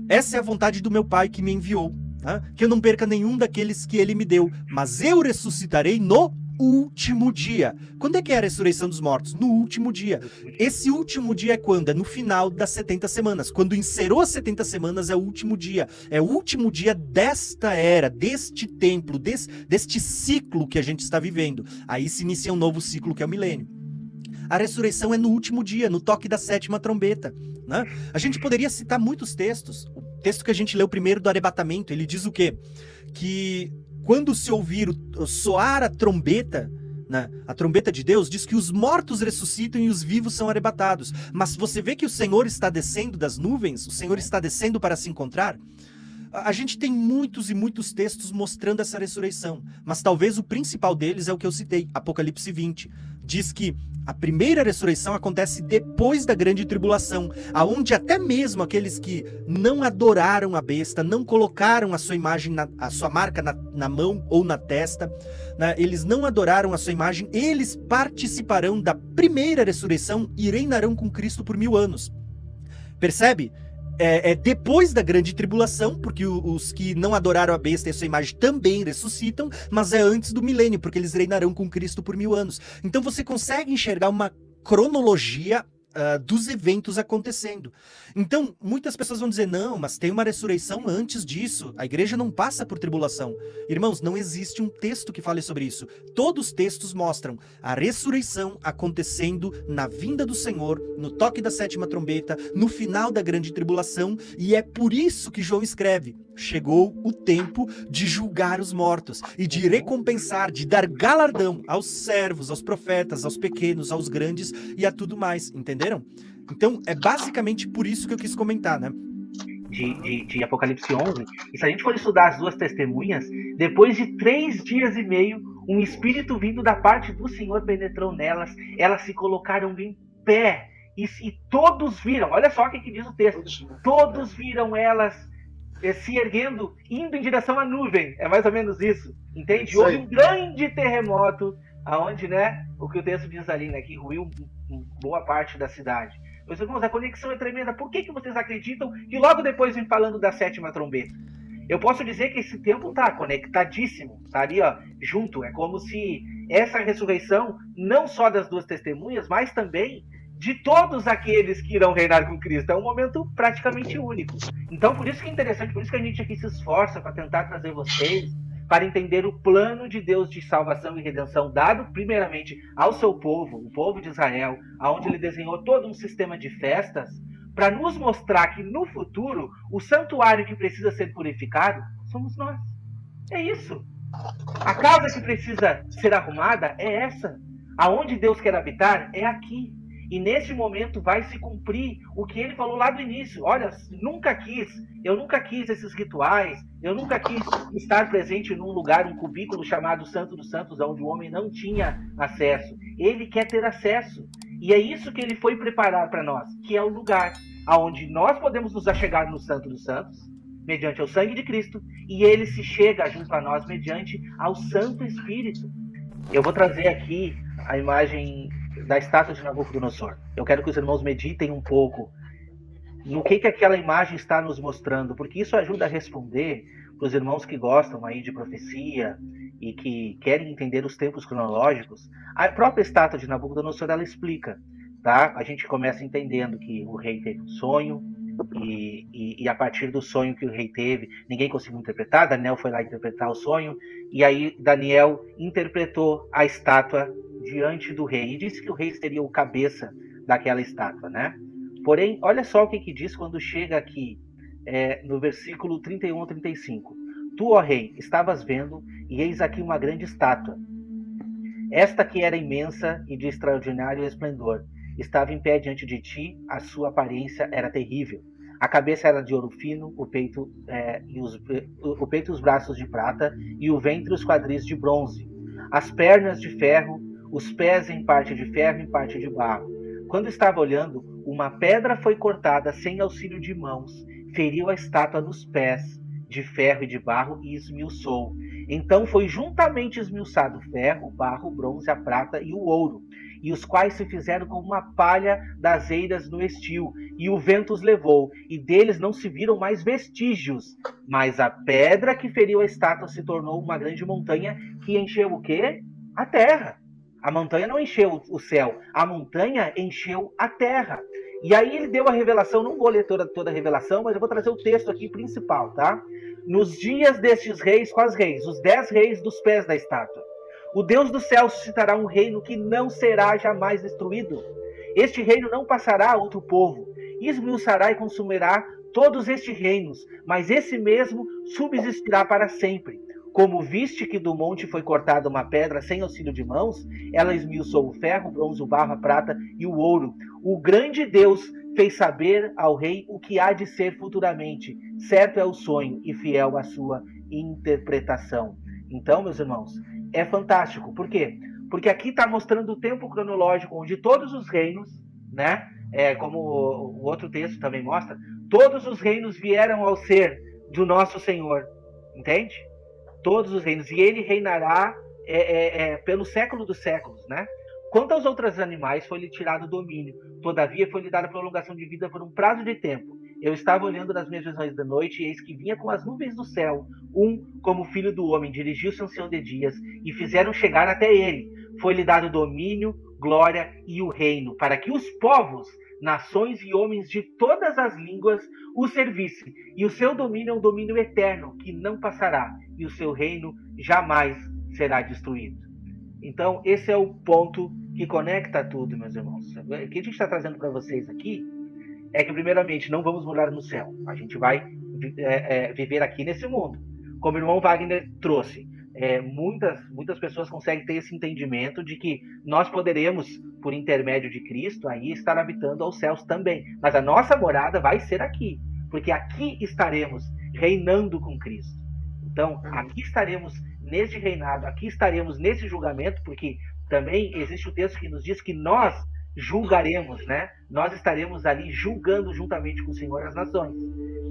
essa é a vontade do meu Pai que me enviou, tá? Que eu não perca nenhum daqueles que ele me deu, mas eu ressuscitarei no último dia. Quando é que é a ressurreição dos mortos? No último dia. Esse último dia é quando? É no final das 70 semanas. Quando encerrou as 70 semanas é o último dia. É o último dia desta era, deste templo, deste ciclo que a gente está vivendo. Aí se inicia um novo ciclo que é o milênio. A ressurreição é no último dia, no toque da sétima trombeta. Né? A gente poderia citar muitos textos. O texto que a gente leu primeiro do arrebatamento, ele diz o quê? Que quando se ouvir soar a trombeta, né, a trombeta de Deus, diz que os mortos ressuscitam e os vivos são arrebatados. Mas você vê que o Senhor está descendo das nuvens, o Senhor está descendo para se encontrar. A gente tem muitos e muitos textos mostrando essa ressurreição, mas talvez o principal deles é o que eu citei, Apocalipse 20. Diz que a primeira ressurreição acontece depois da grande tribulação, aonde até mesmo aqueles que não adoraram a besta, não colocaram a sua imagem, a sua marca na mão ou na testa, né, eles não adoraram a sua imagem, eles participarão da primeira ressurreição e reinarão com Cristo por 1000 anos. Percebe? É depois da grande tribulação, porque os que não adoraram a besta e a sua imagem também ressuscitam, mas é antes do milênio, porque eles reinarão com Cristo por 1000 anos. Então você consegue enxergar uma cronologia dos eventos acontecendo. Então, muitas pessoas vão dizer, não, mas tem uma ressurreição antes disso, a igreja não passa por tribulação. Irmãos, não existe um texto que fale sobre isso. Todos os textos mostram a ressurreição acontecendo na vinda do Senhor, no toque da 7ª trombeta, no final da grande tribulação, e é por isso que João escreve, chegou o tempo de julgar os mortos e de recompensar, de dar galardão aos servos, aos profetas, aos pequenos, aos grandes e a tudo mais, entenderam? Então, é basicamente por isso que eu quis comentar, né? De Apocalipse 11, e se a gente for estudar as duas testemunhas, depois de 3 dias e meio, um espírito vindo da parte do Senhor penetrou nelas, elas se colocaram em pé, e todos viram, olha só o que diz o texto, todos viram elas se erguendo, indo em direção à nuvem, é mais ou menos isso, entende? Houve um grande terremoto, aonde, né, o que o texto diz ali, né, que ruiu boa parte da cidade. Meus irmãos, a conexão é tremenda. Por que vocês acreditam que logo depois vem falando da 7ª trombeta? Eu posso dizer que esse tempo está conectadíssimo, está ali, ó, junto. É como se essa ressurreição, não só das duas testemunhas, mas também de todos aqueles que irão reinar com Cristo. É um momento praticamente único. Então, por isso que é interessante, por isso que a gente aqui se esforça para tentar trazer vocês para entender o plano de Deus de salvação e redenção dado primeiramente ao seu povo, o povo de Israel, onde ele desenhou todo um sistema de festas, para nos mostrar que no futuro o santuário que precisa ser purificado somos nós. É isso. A casa que precisa ser arrumada é essa. Aonde Deus quer habitar é aqui. E nesse momento vai se cumprir o que ele falou lá do início. Olha, eu nunca quis esses rituais, eu nunca quis estar presente num lugar, um cubículo chamado Santo dos Santos, onde o homem não tinha acesso. Ele quer ter acesso. E é isso que ele foi preparar para nós, que é o lugar onde nós podemos nos achegar no Santo dos Santos, mediante o sangue de Cristo, e ele se chega junto a nós mediante ao Santo Espírito. Eu vou trazer aqui a imagem da estátua de Nabucodonosor. Eu quero que os irmãos meditem um pouco no que aquela imagem está nos mostrando, porque isso ajuda a responder para os irmãos que gostam aí de profecia e que querem entender os tempos cronológicos. A própria estátua de Nabucodonosor, ela explica, tá? A gente começa entendendo que o rei teve um sonho e a partir do sonho que o rei teve, ninguém conseguiu interpretar, Daniel foi lá interpretar o sonho, e aí Daniel interpretou a estátua diante do rei, e disse que o rei seria o cabeça daquela estátua, né? Porém, olha só o que diz quando chega aqui, no versículo 31 ou 35. Tu, ó rei, estavas vendo, e eis aqui uma grande estátua. Esta que era imensa e de extraordinário esplendor, estava em pé diante de ti, a sua aparência era terrível. A cabeça era de ouro fino, o peito e os braços de prata, e o ventre e os quadris de bronze. As pernas de ferro, os pés em parte de ferro e em parte de barro. Quando estava olhando, uma pedra foi cortada sem auxílio de mãos, feriu a estátua nos pés, de ferro e de barro, e esmiuçou. Então foi juntamente esmiuçado o ferro, o barro, o bronze, a prata e o ouro, e os quais se fizeram como uma palha das eiras no estio, e o vento os levou, e deles não se viram mais vestígios. Mas a pedra que feriu a estátua se tornou uma grande montanha, que encheu o quê? A terra. A montanha não encheu o céu, a montanha encheu a terra. E aí ele deu a revelação, não vou ler toda a revelação, mas eu vou trazer o texto aqui principal, tá? Nos dias destes reis, quais reis? Os 10 reis dos pés da estátua. O Deus do céu suscitará um reino que não será jamais destruído. Este reino não passará a outro povo. Esmiuçará e consumirá todos estes reinos, mas esse mesmo subsistirá para sempre. Como viste que do monte foi cortada uma pedra sem auxílio de mãos, ela esmiuçou o ferro, o bronze, o barro, a prata e o ouro. O grande Deus fez saber ao rei o que há de ser futuramente. certo é o sonho e fiel a sua interpretação. Então, meus irmãos, é fantástico. Por quê? Porque aqui está mostrando o tempo cronológico onde todos os reinos, né, como o outro texto também mostra, todos os reinos vieram ao ser do nosso Senhor, entende? Todos os reinos, e ele reinará pelo século dos séculos, né? Quanto aos outros animais, foi-lhe tirado o domínio, todavia foi-lhe dada prolongação de vida por um prazo de tempo. Eu estava olhando nas minhas visões da noite, e eis que vinha com as nuvens do céu, como filho do homem, dirigiu-se ancião de dias, e fizeram chegar até ele. Foi-lhe dado domínio, glória e o reino, para que os povos, nações e homens de todas as línguas o servissem. E o seu domínio é um domínio eterno, que não passará, e o seu reino jamais será destruído. Então, esse é o ponto que conecta tudo, meus irmãos. O que a gente está trazendo para vocês aqui é que, primeiramente, não vamos morar no céu. A gente vai viver aqui nesse mundo. Como o irmão Wagner trouxe, muitas pessoas conseguem ter esse entendimento de que nós poderemos, por intermédio de Cristo, aí estar habitando aos céus também. Mas a nossa morada vai ser aqui, porque aqui estaremos reinando com Cristo. Então, aqui estaremos neste reinado, aqui estaremos nesse julgamento, porque também existe o texto que nos diz que nós julgaremos, né? Nós estaremos ali julgando juntamente com o Senhor as nações.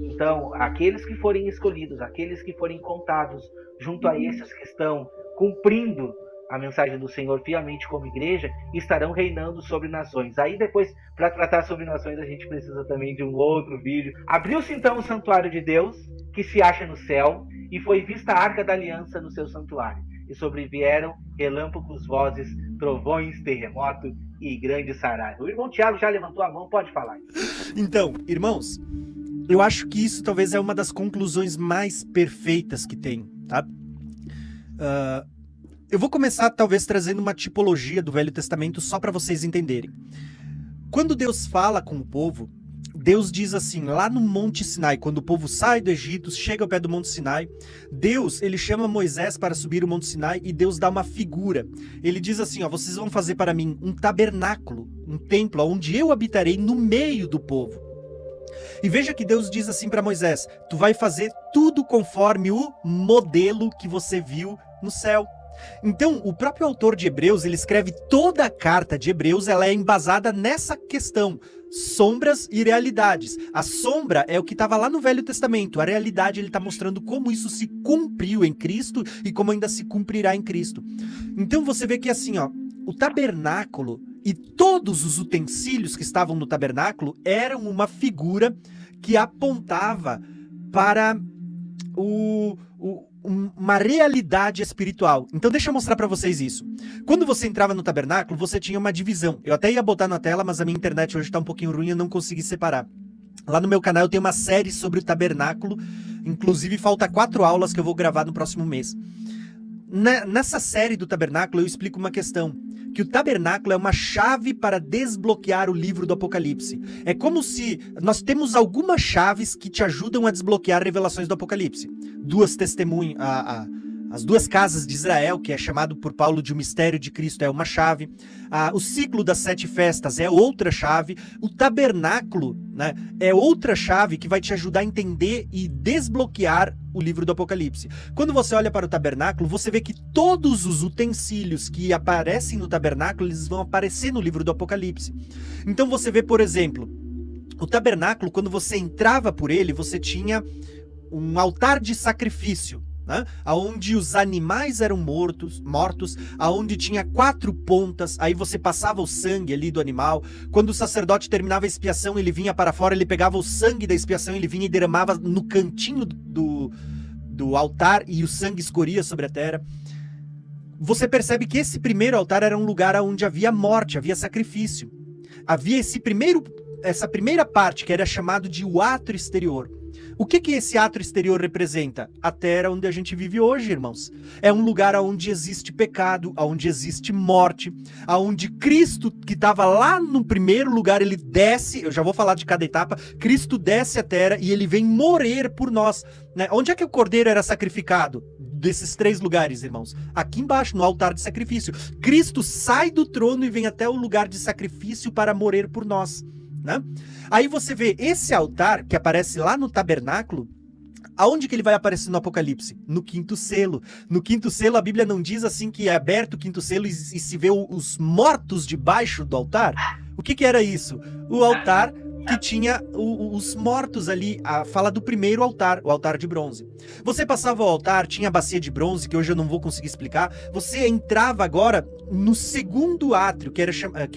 Então, aqueles que forem escolhidos, aqueles que forem contados junto a esses que estão cumprindo a mensagem do Senhor fielmente como igreja, estarão reinando sobre nações. Aí depois, para tratar sobre nações, a gente precisa também de um outro vídeo. Abriu-se então o santuário de Deus, que se acha no céu, e foi vista a arca da aliança no seu santuário. E sobrevieram relâmpagos, vozes, trovões, terremoto e grande saraiva. O irmão Tiago já levantou a mão, pode falar. Então, irmãos, eu acho que isso talvez é uma das conclusões mais perfeitas que tem, tá? Eu vou começar talvez trazendo uma tipologia do Velho Testamento só para vocês entenderem. Quando Deus fala com o povo, Deus diz assim, lá no Monte Sinai, quando o povo sai do Egito, chega ao pé do Monte Sinai, Deus, ele chama Moisés para subir o Monte Sinai e Deus dá uma figura. Ele diz assim, ó, vocês vão fazer para mim um tabernáculo, um templo, onde eu habitarei no meio do povo. E veja que Deus diz assim para Moisés, tu vai fazer tudo conforme o modelo que você viu no céu. Então, o próprio autor de Hebreus, ele escreve toda a carta de Hebreus, ela é embasada nessa questão, sombras e realidades. A sombra é o que estava lá no Velho Testamento, a realidade ele está mostrando como isso se cumpriu em Cristo e como ainda se cumprirá em Cristo. Então você vê que assim, ó, o tabernáculo e todos os utensílios que estavam no tabernáculo eram uma figura que apontava para uma realidade espiritual. Então deixa eu mostrar para vocês isso. Quando você entrava no tabernáculo, você tinha uma divisão. Eu até ia botar na tela, mas a minha internet hoje está um pouquinho ruim, eu não consegui separar. Lá no meu canal eu tenho uma série sobre o tabernáculo, inclusive falta 4 aulas que eu vou gravar no próximo mês. Nessa série do tabernáculo eu explico uma questão, que o tabernáculo é uma chave para desbloquear o livro do Apocalipse. É como se nós temos algumas chaves que te ajudam a desbloquear revelações do Apocalipse. As duas casas de Israel, que é chamado por Paulo de o mistério de Cristo, é uma chave. O ciclo das 7 festas é outra chave. O tabernáculo, né, é outra chave que vai te ajudar a entender e desbloquear o livro do Apocalipse. Quando você olha para o tabernáculo, você vê que todos os utensílios que aparecem no tabernáculo, eles vão aparecer no livro do Apocalipse. Então você vê, por exemplo, o tabernáculo, quando você entrava por ele, você tinha um altar de sacrifício, né? Onde os animais eram mortos, aonde tinha 4 pontas, aí você passava o sangue ali do animal. Quando o sacerdote terminava a expiação, ele vinha para fora, ele pegava o sangue da expiação, ele vinha e derramava no cantinho do altar e o sangue escorria sobre a terra. Você percebe que esse primeiro altar era um lugar onde havia morte, havia sacrifício. Havia essa primeira parte que era chamado de o átrio exterior. O que esse átrio exterior representa? A terra onde a gente vive hoje, irmãos. É um lugar onde existe pecado, onde existe morte, onde Cristo, que estava lá no primeiro lugar, ele desce, eu já vou falar de cada etapa, Cristo desce a terra e ele vem morrer por nós. Né? Onde é que o cordeiro era sacrificado? Desses 3 lugares, irmãos. Aqui embaixo, no altar de sacrifício. Cristo sai do trono e vem até o lugar de sacrifício para morrer por nós. Né? Aí você vê esse altar que aparece lá no tabernáculo, Aonde que ele vai aparecer no Apocalipse? No quinto selo. No quinto selo, a Bíblia não diz assim que é aberto o quinto selo e se vê os mortos debaixo do altar? O que era isso? O altar que tinha os mortos ali, fala do primeiro altar, o altar de bronze. Você passava o altar, tinha a bacia de bronze, que hoje eu não vou conseguir explicar, você entrava agora no segundo átrio, que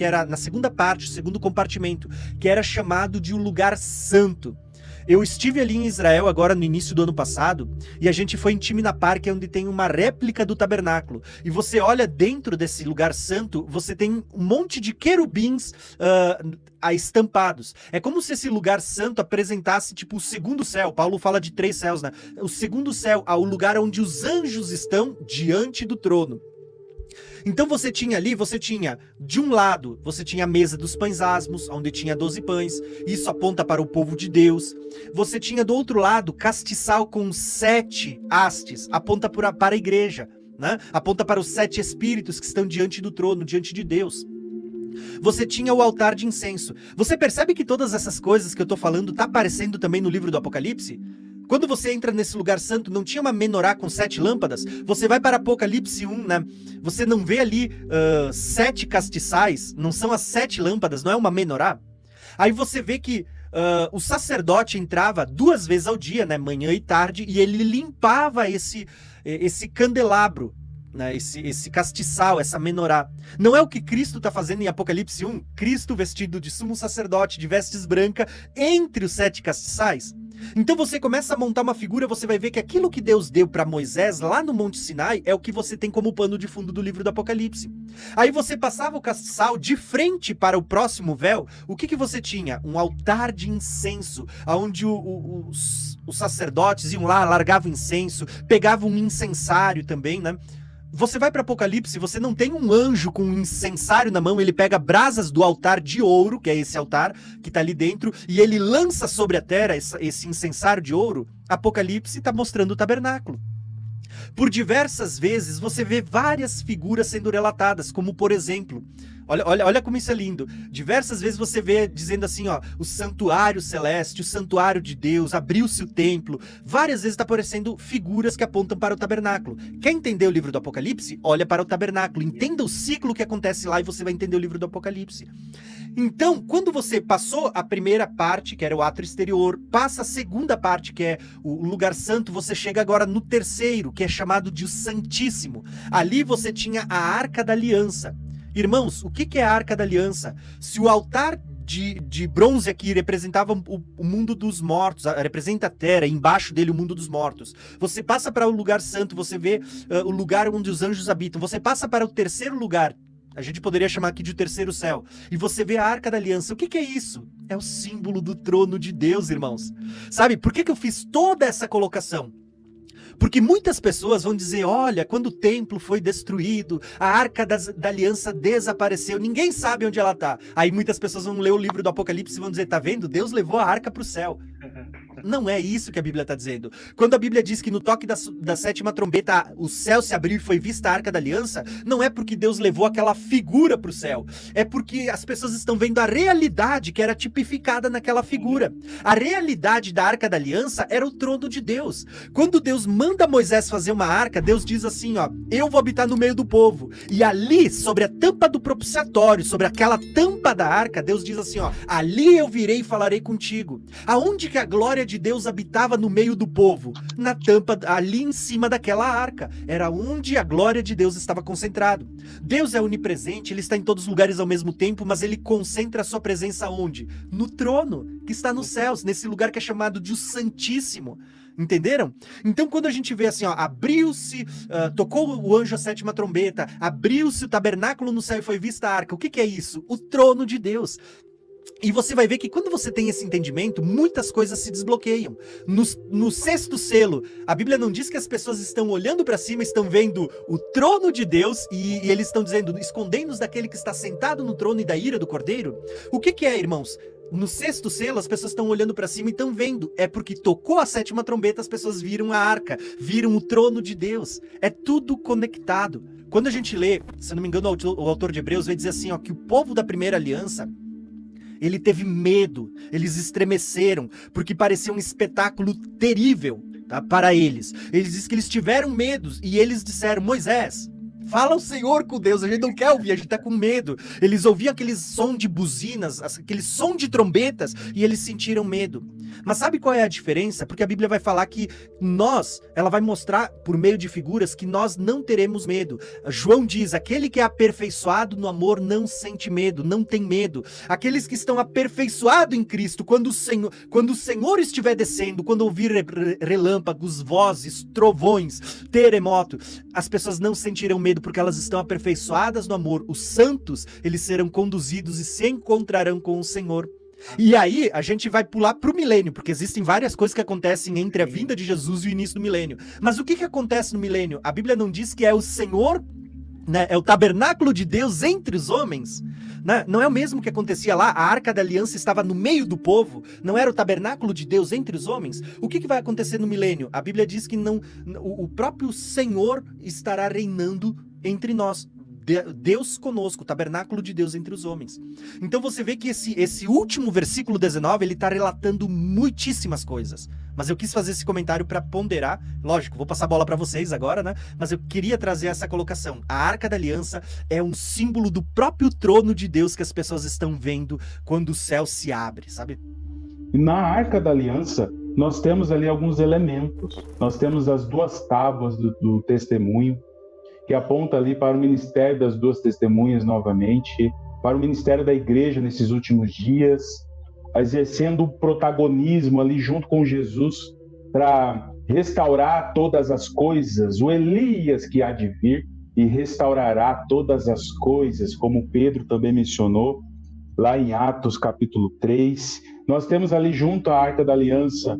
era na segunda parte, o segundo compartimento, que era chamado de o lugar santo. Eu estive ali em Israel agora no início do ano passado e a gente foi em Timna Park, onde tem uma réplica do tabernáculo. E você olha dentro desse lugar santo, você tem um monte de querubins estampados. É como se esse lugar santo apresentasse tipo o segundo céu. Paulo fala de 3 céus, né? O segundo céu, o lugar onde os anjos estão diante do trono. Então você tinha ali, de um lado, você tinha a mesa dos pães asmos, onde tinha 12 pães, isso aponta para o povo de Deus. Você tinha do outro lado, castiçal com 7 hastes, aponta para a igreja, né? Aponta para os 7 espíritos que estão diante do trono, diante de Deus. Você tinha o altar de incenso. Você percebe que todas essas coisas que eu estou falando tá aparecendo também no livro do Apocalipse? Quando você entra nesse lugar santo, não tinha uma menorá com 7 lâmpadas? Você vai para Apocalipse 1, né? Você não vê ali 7 castiçais, não são as 7 lâmpadas, não é uma menorá? Aí você vê que o sacerdote entrava 2 vezes ao dia, né? Manhã e tarde, e ele limpava esse candelabro, né? Esse castiçal, essa menorá. Não é o que Cristo está fazendo em Apocalipse 1? Cristo vestido de sumo sacerdote, de vestes brancas, entre os 7 castiçais? Então você começa a montar uma figura, você vai ver que aquilo que Deus deu para Moisés lá no Monte Sinai é o que você tem como pano de fundo do livro do Apocalipse. Aí você passava o castiçal de frente para o próximo véu, o que você tinha? Um altar de incenso, onde os sacerdotes iam lá, largavam incenso, pegavam um incensário também, né? Você vai para Apocalipse, você não tem um anjo com um incensário na mão, ele pega brasas do altar de ouro, que é esse altar que está ali dentro, e ele lança sobre a terra esse incensário de ouro. Apocalipse está mostrando o tabernáculo. Por diversas vezes você vê várias figuras sendo relatadas, como por exemplo, olha como isso é lindo. Diversas vezes você vê dizendo assim, ó, o santuário celeste, o santuário de Deus, abriu-se o templo. Várias vezes está aparecendo figuras que apontam para o tabernáculo. Quer entender o livro do Apocalipse? Olha para o tabernáculo, entenda o ciclo que acontece lá e você vai entender o livro do Apocalipse. Então, quando você passou a primeira parte, que era o átrio exterior, passa a segunda parte, que é o lugar santo, você chega agora no terceiro, que é chamado de o Santíssimo. Ali você tinha a Arca da Aliança. Irmãos, o que é a Arca da Aliança? Se o altar de bronze aqui representava o mundo dos mortos, representa a terra, embaixo dele o mundo dos mortos. Você passa para o lugar santo, você vê o lugar onde os anjos habitam. Você passa para o terceiro lugar, a gente poderia chamar aqui de o terceiro céu, e você vê a Arca da Aliança. O que é isso? É o símbolo do trono de Deus, irmãos. Sabe, por que eu fiz toda essa colocação? Porque muitas pessoas vão dizer, olha, quando o templo foi destruído, a Arca da Aliança desapareceu, ninguém sabe onde ela está. Aí muitas pessoas vão ler o livro do Apocalipse e vão dizer, tá vendo? Deus levou a arca para o céu. Não é isso que a Bíblia está dizendo. Quando a Bíblia diz que no toque da 7ª trombeta o céu se abriu e foi vista a Arca da Aliança, não é porque Deus levou aquela figura para o céu. É porque as pessoas estão vendo a realidade que era tipificada naquela figura. A realidade da Arca da Aliança era o trono de Deus. Quando Deus manda Moisés fazer uma arca, Deus diz assim, ó, eu vou habitar no meio do povo. E ali, sobre a tampa do propiciatório, sobre aquela tampa da arca, Deus diz assim, ó, ali eu virei e falarei contigo. Aonde que a glória de Deus habitava no meio do povo? Na tampa, ali em cima daquela arca. Era onde a glória de Deus estava concentrado. Deus é onipresente, ele está em todos os lugares ao mesmo tempo, mas ele concentra a sua presença onde? No trono, que está nos céus, nesse lugar que é chamado de o Santíssimo. Entenderam? Então quando a gente vê assim, ó, abriu-se, tocou o anjo a 7ª trombeta, abriu-se o tabernáculo no céu e foi vista a arca. O que é isso? O trono de Deus. E você vai ver que quando você tem esse entendimento, muitas coisas se desbloqueiam. No 6º selo, a Bíblia não diz que as pessoas estão olhando para cima, estão vendo o trono de Deus e eles estão dizendo, escondendo-nos daquele que está sentado no trono e da ira do Cordeiro. O que é, irmãos? No 6º selo, as pessoas estão olhando para cima e estão vendo. É porque tocou a 7ª trombeta, as pessoas viram a arca, viram o trono de Deus. É tudo conectado. Quando a gente lê, se não me engano, o autor de Hebreus vai dizer assim, ó, que o povo da primeira aliança, ele teve medo, eles estremeceram, porque parecia um espetáculo terrível. tá? Para eles. Eles dizem que eles tiveram medo e eles disseram, Moisés, fala o Senhor com Deus, a gente não quer ouvir, a gente tá com medo. Eles ouviam aquele som de buzinas, aquele som de trombetas, e eles sentiram medo. Mas sabe qual é a diferença? Porque a Bíblia vai falar que ela vai mostrar por meio de figuras que nós não teremos medo. João diz, aquele que é aperfeiçoado no amor não sente medo, não tem medo. Aqueles que estão aperfeiçoados em Cristo, quando o Senhor estiver descendo, quando ouvir relâmpagos, vozes, trovões, terremoto, as pessoas não sentirão medo, porque elas estão aperfeiçoadas no amor. Os santos, eles serão conduzidos e se encontrarão com o Senhor. E aí, a gente vai pular pro milênio, porque existem várias coisas que acontecem entre a vinda de Jesus e o início do milênio. Mas o que acontece no milênio? A Bíblia não diz que é o Senhor, né? É o tabernáculo de Deus entre os homens, né? Não é o mesmo que acontecia lá, a Arca da Aliança estava no meio do povo, não era o tabernáculo de Deus entre os homens? O que vai acontecer no milênio? A Bíblia diz que o próprio Senhor estará reinando entre nós. Deus conosco, o tabernáculo de Deus entre os homens. Então você vê que esse último versículo 19, ele está relatando muitíssimas coisas. Mas eu quis fazer esse comentário para ponderar. Lógico, vou passar a bola para vocês agora, né? Mas eu queria trazer essa colocação. A Arca da Aliança é um símbolo do próprio trono de Deus que as pessoas estão vendo quando o céu se abre, sabe? Na Arca da Aliança, nós temos ali alguns elementos. Nós temos as duas tábuas do testemunho, que aponta ali para o ministério das duas testemunhas novamente, para o ministério da igreja nesses últimos dias, exercendo o protagonismo ali junto com Jesus para restaurar todas as coisas, o Elias que há de vir e restaurará todas as coisas, como Pedro também mencionou lá em Atos capítulo 3. Nós temos ali junto à Arca da Aliança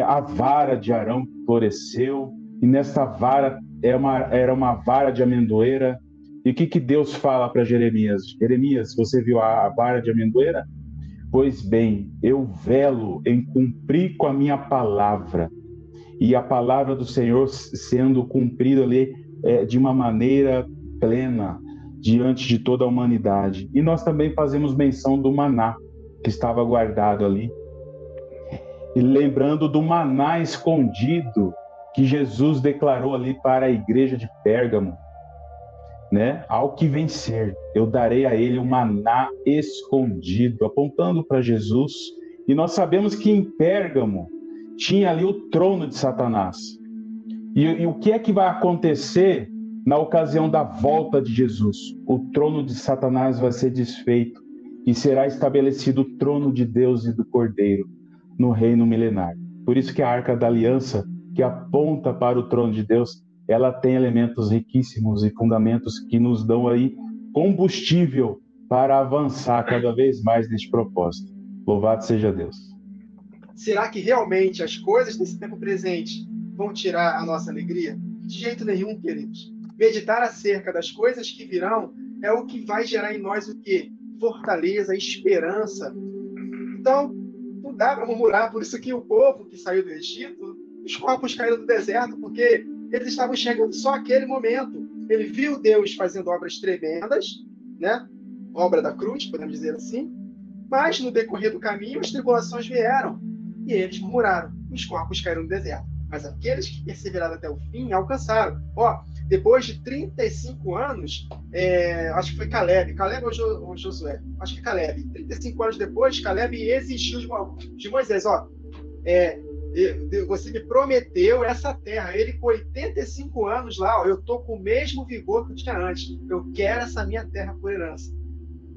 a vara de Arão que floresceu, e nessa vara era uma vara de amendoeira. E o que Deus fala para Jeremias? Jeremias, você viu a vara de amendoeira? Pois bem, eu velo em cumprir com a minha palavra. E a palavra do Senhor sendo cumprida ali de uma maneira plena diante de toda a humanidade. E nós também fazemos menção do maná que estava guardado ali. E lembrando do maná escondido que Jesus declarou ali para a igreja de Pérgamo, né? Ao que vencer, eu darei a ele um maná escondido, apontando para Jesus. E nós sabemos que em Pérgamo tinha ali o trono de Satanás. E o que é que vai acontecer na ocasião da volta de Jesus? O trono de Satanás vai ser desfeito e será estabelecido o trono de Deus e do Cordeiro no reino milenar. Por isso que a Arca da Aliança, que aponta para o trono de Deus, ela tem elementos riquíssimos e fundamentos que nos dão aí combustível para avançar cada vez mais neste propósito. Louvado seja Deus. Será que realmente as coisas desse tempo presente vão tirar a nossa alegria? De jeito nenhum, queridos. Meditar acerca das coisas que virão é o que vai gerar em nós o quê? Fortaleza, esperança. Então, não dá para murmurar. Por isso que o povo que saiu do Egito, os corpos caíram do deserto, porque eles estavam enxergando só aquele momento. Ele viu Deus fazendo obras tremendas, né? Obra da cruz, podemos dizer assim. Mas no decorrer do caminho, as tribulações vieram e eles murmuraram. Os corpos caíram no deserto. Mas aqueles que perseveraram até o fim alcançaram. Depois de 35 anos, acho que foi Caleb ou Josué? Acho que Caleb. 35 anos depois, Caleb exigiu de Moisés, você me prometeu essa terra. Ele com 85 anos lá, eu estou com o mesmo vigor que eu tinha antes. Eu quero essa minha terra por herança.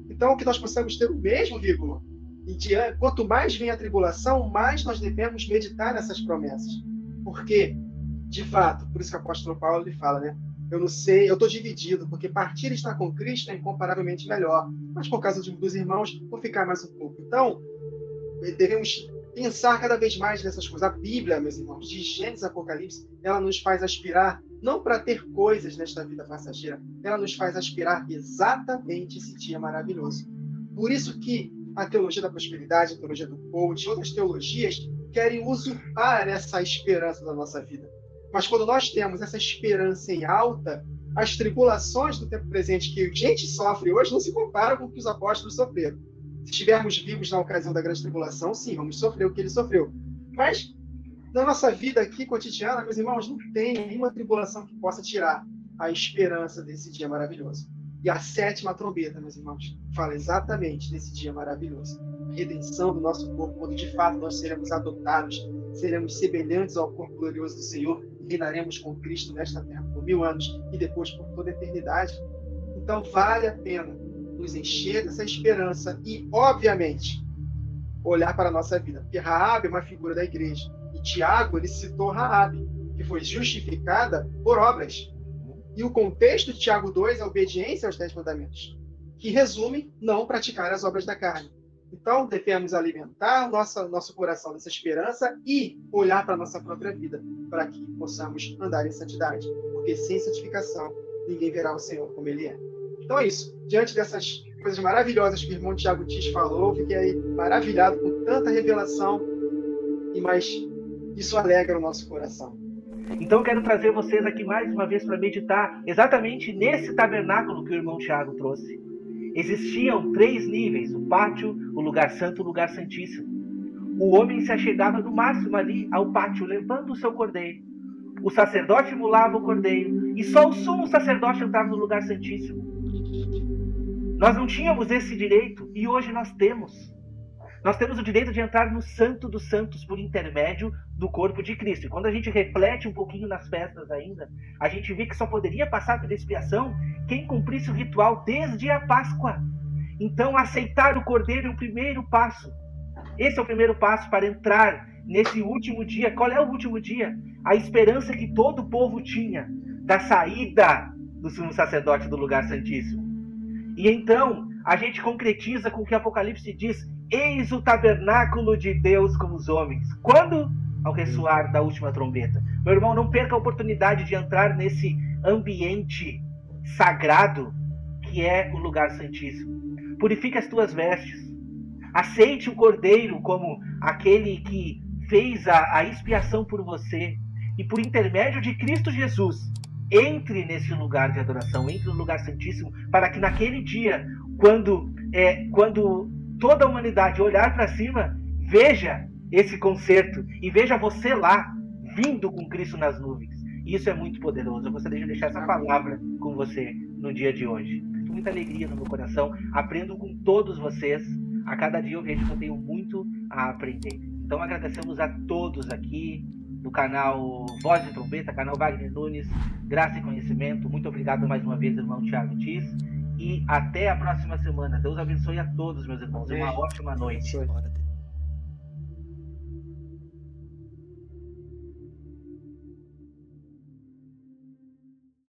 Então, que nós possamos ter o mesmo vigor. E quanto mais vem a tribulação, mais nós devemos meditar nessas promessas. Porque, de fato, por isso que o apóstolo Paulo ele fala, né? Eu não sei, eu estou dividido, porque partir e estar com Cristo é incomparavelmente melhor. Mas por causa dos irmãos, vou ficar mais um pouco. Então, devemos pensar cada vez mais nessas coisas. A Bíblia, meus irmãos, de Gênesis a Apocalipse, ela nos faz aspirar não para ter coisas nesta vida passageira, ela nos faz aspirar exatamente esse dia maravilhoso. Por isso que a teologia da prosperidade, a teologia do coach, outras teologias querem usurpar essa esperança da nossa vida. Mas quando nós temos essa esperança em alta, as tribulações do tempo presente que a gente sofre hoje não se comparam com o que os apóstolos sofreram. Se estivermos vivos na ocasião da grande tribulação, sim, vamos sofrer o que ele sofreu. Mas na nossa vida aqui cotidiana, meus irmãos, não tem nenhuma tribulação que possa tirar a esperança desse dia maravilhoso. E a 7ª trombeta, meus irmãos, fala exatamente desse dia maravilhoso. A redenção do nosso corpo, quando de fato nós seremos adotados, seremos semelhantes ao corpo glorioso do Senhor e reinaremos com Cristo nesta terra por 1000 anos e depois por toda a eternidade. Então vale a pena nos encher dessa esperança e, obviamente, olhar para a nossa vida. Porque Raabe é uma figura da igreja. E Tiago, ele citou Raabe, que foi justificada por obras. E o contexto de Tiago 2 é a obediência aos 10 mandamentos, que resume não praticar as obras da carne. Então, devemos alimentar nosso coração dessa esperança e olhar para a nossa própria vida, para que possamos andar em santidade. Porque sem santificação, ninguém verá o Senhor como Ele é. Então é isso. Diante dessas coisas maravilhosas que o irmão Tiago Tis falou, fiquei aí maravilhado com tanta revelação, mas isso alegra o nosso coração. Então quero trazer vocês aqui mais uma vez para meditar exatamente nesse tabernáculo que o irmão Tiago trouxe. Existiam 3 níveis: o pátio, o lugar santo e o lugar santíssimo. O homem se achegava no máximo ali ao pátio, levando o seu cordeiro. O sacerdote imolava o cordeiro e só o sumo sacerdote entrava no lugar santíssimo. Nós não tínhamos esse direito e hoje nós temos. Nós temos o direito de entrar no Santo dos Santos por intermédio do corpo de Cristo. E quando a gente reflete um pouquinho nas festas ainda, a gente vê que só poderia passar pela expiação quem cumprisse o ritual desde a Páscoa. Então, aceitar o Cordeiro é o primeiro passo. Esse é o primeiro passo para entrar nesse último dia. Qual é o último dia? A esperança que todo o povo tinha da saída do sumo sacerdote do lugar santíssimo. E então, a gente concretiza com o que Apocalipse diz: eis o tabernáculo de Deus com os homens. Quando? Ao ressoar da última trombeta. Meu irmão, não perca a oportunidade de entrar nesse ambiente sagrado que é o lugar santíssimo. Purifique as tuas vestes. Aceite o Cordeiro como aquele que fez a expiação por você. E por intermédio de Cristo Jesus, entre nesse lugar de adoração, entre no lugar santíssimo, para que naquele dia, quando toda a humanidade olhar para cima, veja esse concerto e veja você lá, vindo com Cristo nas nuvens. E isso é muito poderoso. Eu gostaria de deixar essa palavra com você no dia de hoje. Com muita alegria no meu coração. Aprendo com todos vocês. A cada dia eu vejo que eu tenho muito a aprender. Então agradecemos a todos aqui do canal Voz de Trombeta, canal Wagner Nunes. Graça e conhecimento. Muito obrigado mais uma vez, irmão Tiago Tis. E até a próxima semana. Deus abençoe a todos, meus irmãos. Uma ótima noite.